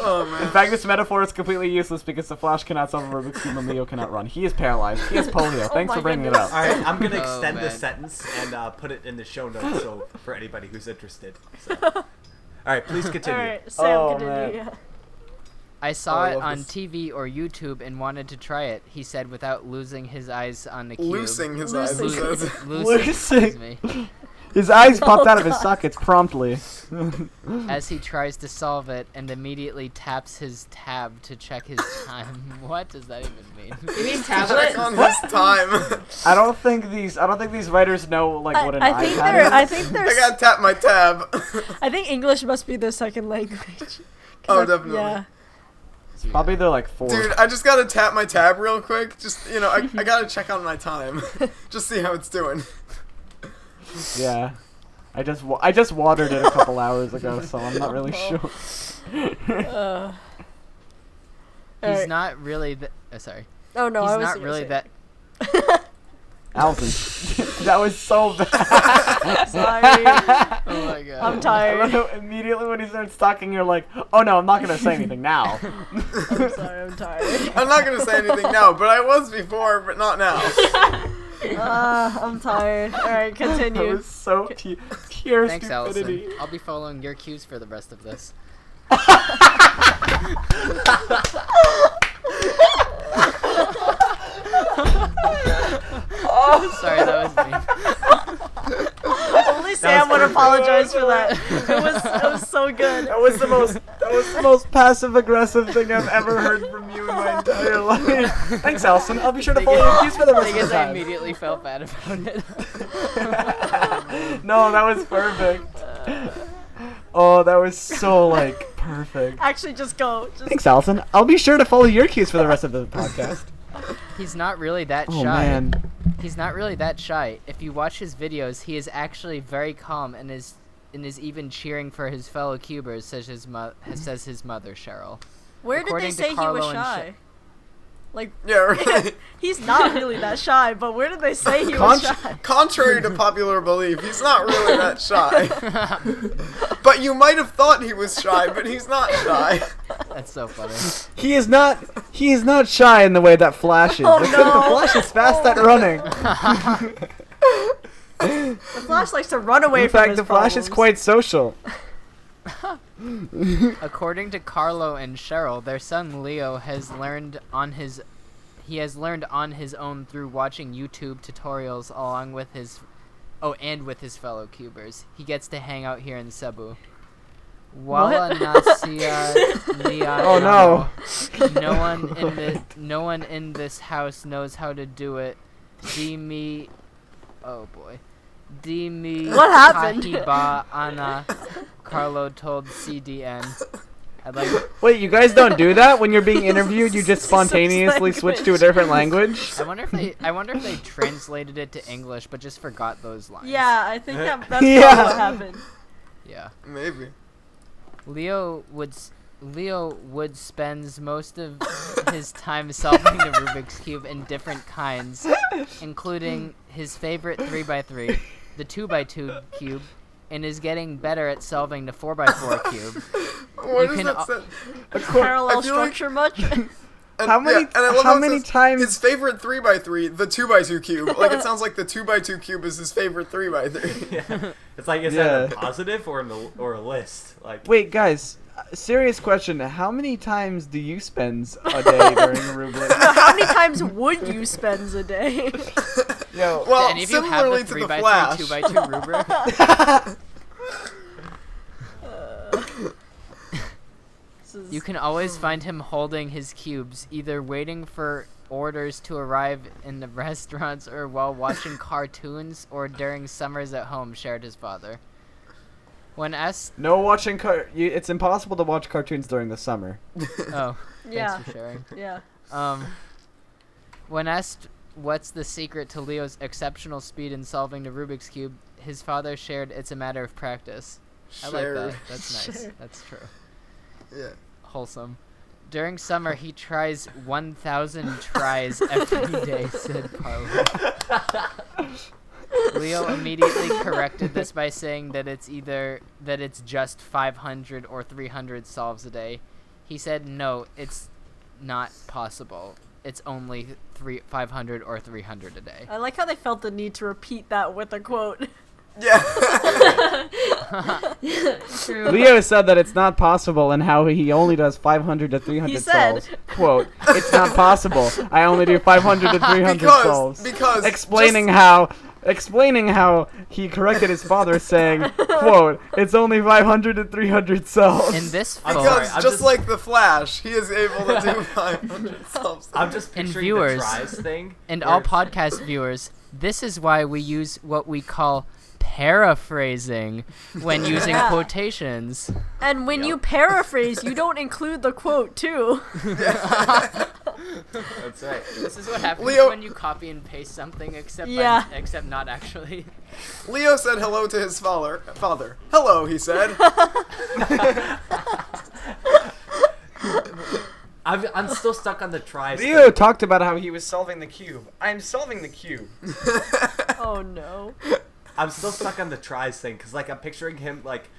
Oh man. In fact, this metaphor is completely useless because the Flash cannot solve a Rubik's Cube and Leo cannot run. He is paralyzed. He has polio. Thanks my for bringing goodness. it All up. right, I'm gonna Oh, extend this man. sentence and put it in the show notes so for anybody who's interested. So. All right, please continue. Alright, Sam, Oh, continue. man. Yeah. I saw I it love on this. TV or YouTube and wanted to try it, he said without losing his eyes on the cube. Loosing his eyes. he Losing. says. Excuse me. His eyes popped out of his sockets promptly. As he tries to solve it and immediately taps his tab to check his time. What does that even mean? You mean Check tablet? on his time. I don't think these writers know what an I think iPad they're. is. I think I there's. gotta tap my tab. I think English must be their second language. Oh, definitely. Yeah. Probably they're like 4. Dude, I just gotta tap my tab real quick. Just, I gotta check on my time. Just see how it's doing. Yeah. I just watered it a couple hours ago, so I'm not really sure. He's Alright. not really sorry. Oh no, He's I was not gonna really say- that. Alvin. That was so bad. Sorry, Oh my god. I'm I love tired. how immediately when he starts talking, you're like, oh no, I'm not going to say anything now. I'm sorry, I'm tired. I'm not gonna say anything now, but I was before, but not now. I'm tired. Alright, That continue. was so pure Thanks, stupidity. Allison. I'll be following your cues for the rest of this. Sorry, that was me. Only Sam would apologize for that. It was so good. That was the most passive aggressive thing I've ever heard from you in my entire life. Thanks, Allison. I'll be sure to follow your cues for the rest I of guess the I time. immediately felt bad about it. No, that was perfect. Oh, that was so perfect. Actually, just go. Just Thanks, Allison. I'll be sure to follow your cues for the rest of the podcast. He's not really that Oh shy. man. He's not really that shy. If you watch his videos, he is actually very calm and is even cheering for his fellow cubers, says his mother, Cheryl. Where did they According to say he Carlo was and shy? Like, Yeah, right. he's not really that shy, but where did they say he Con- was shy? Contrary to popular belief, he's not really that shy. But you might have thought he was shy, but he's not shy. That's so funny. He is not shy in the way that Flash is. Oh, Except no. the Flash is fast at running. The Flash likes to run away In from fact, his the Flash is problems. quite social. According to Carlo and Cheryl, their son Leo has learned on his own through watching YouTube tutorials along with his with his fellow cubers. He gets to hang out here in Cebu. Wala nasia liya Oh no. no one in this house knows how to do it. Di mi oh boy. Di mi What happened? kahiba ana, Carlo told CDN. I'd like Wait, you guys don't do that when you're being interviewed? You just spontaneously switch to a different language? I wonder if they translated it to English but just forgot those lines. Yeah, I think that's probably Yeah. what happened. Yeah. Maybe. Leo Wood spends most of his time solving the Rubik's Cube in different kinds, including his favorite 3x3, the 2x2 cube, and is getting better at solving the 4x4 cube. What You does can that al- say? Parallel I feel like- structure much? And, How many- and I love how it many says times- his favorite 3x3, the 2x2 cube. Like, it sounds like the 2x2 cube is his favorite 3x3. Yeah. It's like, is that a positive or a list? Like, Wait, guys, serious question. How many times do you spend a day during a Rubik? How many times would you spend a day? Yo, Well, Do any of you have similarly the to the 3x3, Flash. 2x2 rubric? You can always find him holding his cubes, either waiting for orders to arrive in the restaurants or while watching cartoons or during summers at home, shared his father. When asked... no watching it's impossible to watch cartoons during the summer. Oh, Yeah. thanks for sharing. Yeah. When asked what's the secret to Leo's exceptional speed in solving the Rubik's Cube, his father shared it's a matter of practice. I like that. That's nice. That's true. Yeah. Wholesome. During summer, he tries 1,000 tries every day, said Carlo. Leo immediately corrected this by saying that it's just 500 or 300 solves a day. He said, no, it's not possible. It's only 500 or 300 a day. I like how they felt the need to repeat that with a quote. Yeah. True. Leo said that it's not possible and how he only does 500 to 300 He said- solves. Quote, it's not possible. I only do 500 to 300 solves. Because Explaining how he corrected his father saying, quote, it's only 500 to 300 solves. In this I'm photo, sorry, because I'm just just- like the Flash, he is able to do 500 solves. I'm just And picturing viewers, the tries thing. and where all it's- podcast viewers, this is why we use what we call paraphrasing when using Yeah. quotations. And when Yep. you paraphrase, you don't include the quote too. That's right. This is what happens Leo- when you copy and paste something, except Yeah. except not actually. Leo said hello to his father. Hello, he said. I'm still stuck on the tries. Leo talked about how he was solving the cube. I'm solving the cube. Oh no. I'm still stuck on the tries thing because like I'm picturing him like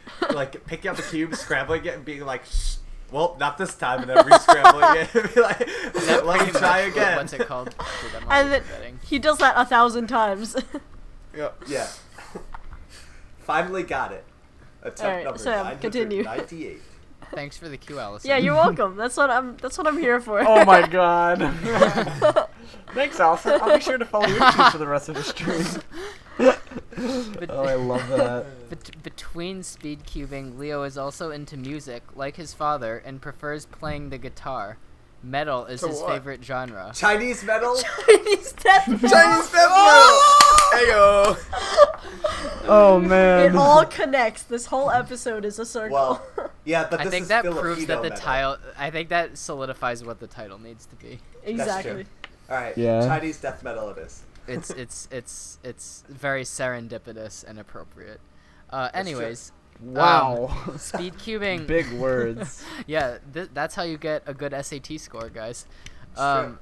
picking up the cube, scrambling it, and being like, Shh, "Well, not this time," and then re-scrambling it, and be like, "Let me try again." What's it called? Dude, I'm And already then forgetting. he does that 1,000 times. Yeah. Yeah. Finally got it. Attempt Alright, number Sam, continue. 998. Thanks for the cue, Allison. Yeah, you're welcome. That's what I'm here for. Oh my god. Thanks, Allison. I'll be sure to follow your cues for the rest of the stream. Bet- Oh, I love that. Between speed cubing, Leo is also into music, like his father, and prefers playing the guitar. Metal is To his what? favorite genre. Chinese metal. Chinese death metal. Chinese death metal. Heyo. Oh, It man. all connects. This whole episode is a circle. Well, yeah, but I this think is that Filipino proves that the metal. title. I think that solidifies what the title needs to be. Exactly. All right. Yeah. Chinese death metal it is. It's very serendipitous and appropriate. Anyways, Wow. speed cubing. Big words. Yeah, that's how you get a good SAT score, guys. true.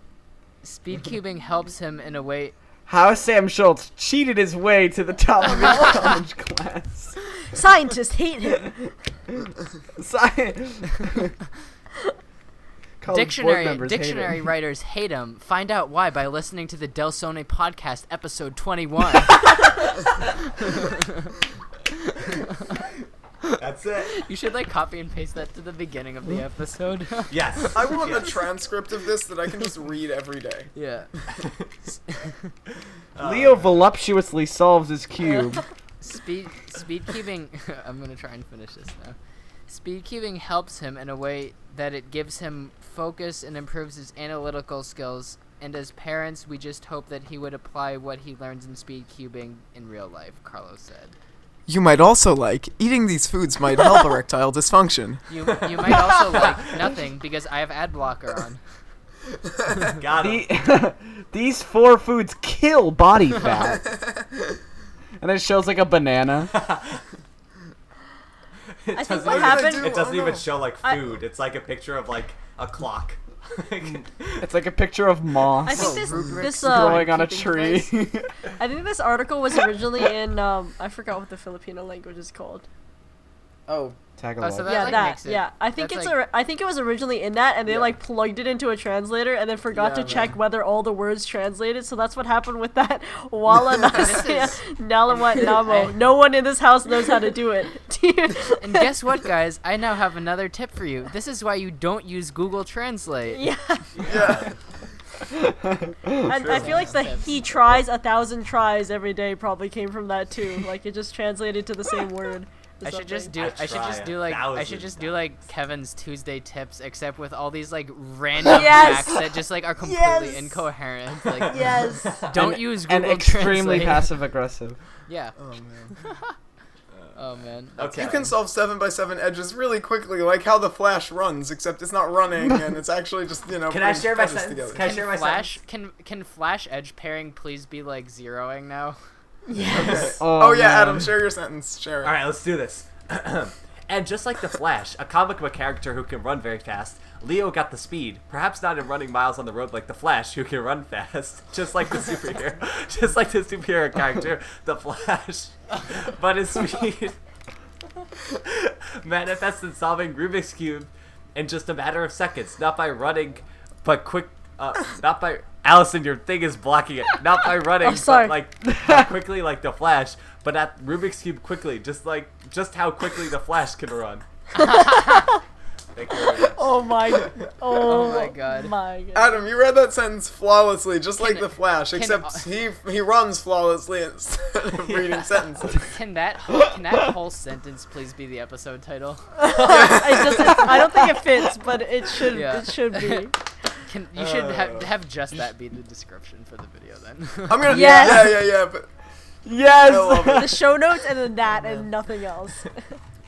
Speed cubing helps him in a way. How Sam Schultz cheated his way to the top of his college class. Scientists hate him. Dictionary writers hate him. Find out why by listening to the Dlsone podcast, episode 21. That's it. You should like copy and paste that to the beginning of the episode. Yes. I want a Yes. transcript of this that I can just read every day. Yeah. Leo voluptuously solves his cube. Speed cubing. I'm gonna try and finish this now. Speed cubing helps him in a way that it gives him focus and improves his analytical skills. And as parents, we just hope that he would apply what he learns in speed cubing in real life. Carlos said. You might also like eating these foods might help erectile dysfunction. You might also like nothing because I have ad blocker on. Got him. These 4 foods kill body fat. And it shows like a banana. I think doesn't what even- happened. It doesn't I don't even know. show like I- food. It's like a picture of like a clock. It's like a picture of moss I think this growing on a keeping tree. I think this article was originally in I forgot what the Filipino language is called. Oh, Tagalog. so that, Yeah, like, that. makes it- Yeah, I think that's it's I think it was originally in that, and they Yeah. like plugged it into a translator, and then forgot Yeah, to check man. whether all the words translated. So that's what happened with that. Wala nasya is- nalawat namo. No one in this house knows how to do it. And guess what, guys? I now have another tip for you. This is why you don't use Google Translate. Yeah, yeah. I feel like the he tries 1,000 tries every day probably came from that too. Like it just translated to the same word. or I should just something. do. I should just do like. I should just do like Kevin's Tuesday tips, except with all these like random Yes! facts that just like are completely Yes! incoherent. Like, Yes. don't use Google and extremely Translate. passive aggressive. Yeah. Oh man. Oh man. Okay. You can solve 7x7 edges really quickly, like how the Flash runs, except it's not running and it's actually just Can I putting share my edges sentence? together. Can I share my Flash sentence? can Flash edge pairing please be like zeroing now? Yes. Oh yeah, man. Adam, share your sentence. Share it. All right, let's do this. And just like the Flash, a comic book character who can run very fast, Leo got the speed. Perhaps not in running miles on the road like the Flash, who can run fast, just like the superhero character, the Flash. But his speed manifests in solving Rubik's cube in just a matter of seconds, not by running, but not by. Allison, your thing is blocking it. Not by running, sorry. but quickly like the Flash, but at Rubik's cube quickly, just how quickly the Flash can run. Thank you very much. Oh my God. My God. Adam, you read that sentence flawlessly, just like Can- the Flash, can- except he runs flawlessly instead of reading sentences. Can that whole sentence please be the episode title? I don't think it fits, but it should. Yeah. It should be. You should have just that be the description for the video then. I'm gonna Yes. yeah, but Yes. I love it. The show notes and then that and nothing else. You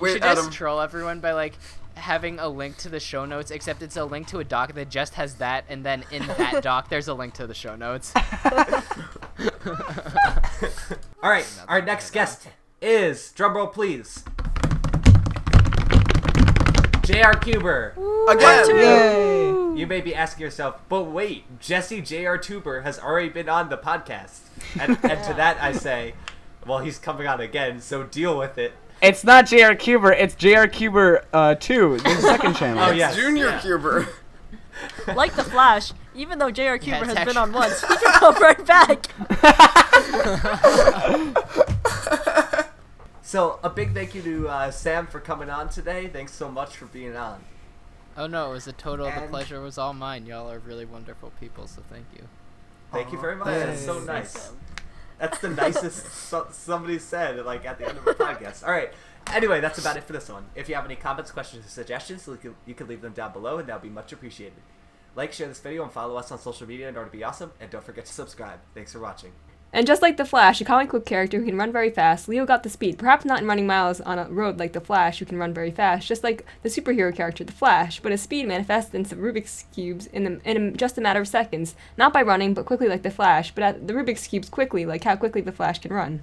Wait, should Adam. just troll everyone by like having a link to the show notes, except it's a link to a doc that just has that, and then in that doc there's a link to the show notes. All right, our next guest is, drumroll please, J.R. Cuber. Again. Yay. You may be asking yourself, but wait, Jesse J.R. Tuber has already been on the podcast. And to that I say, well, he's coming on again, so deal with it. It's not JR Cuber, it's JR Cuber 2, the second channel. Oh, yes. Junior Yeah. Cuber. Like the Flash, even though J.R. Cuber it's has been actually- on once, he can come right back. So a big thank you to Sam for coming on today. Thanks so much for being on. Oh no, it was a total. The And- pleasure was all mine. Y'all are really wonderful people, so thank you. Thank you very much. Thanks. That's so nice. That's the nicest somebody said, like, at the end of a podcast. All right. Anyway, that's about it for this one. If you have any comments, questions, or suggestions, you can leave them down below, and that would be much appreciated. Like, share this video, and follow us on social media in order to be awesome. And don't forget to subscribe. Thanks for watching. And just like the Flash, a comic book character who can run very fast, Leo got the speed. Perhaps not in running miles on a road like the Flash, who can run very fast, just like the superhero character, the Flash. But his speed manifests in some Rubik's cubes in just a matter of seconds, not by running, but quickly like the Flash. But at the Rubik's cubes quickly, like how quickly the Flash can run.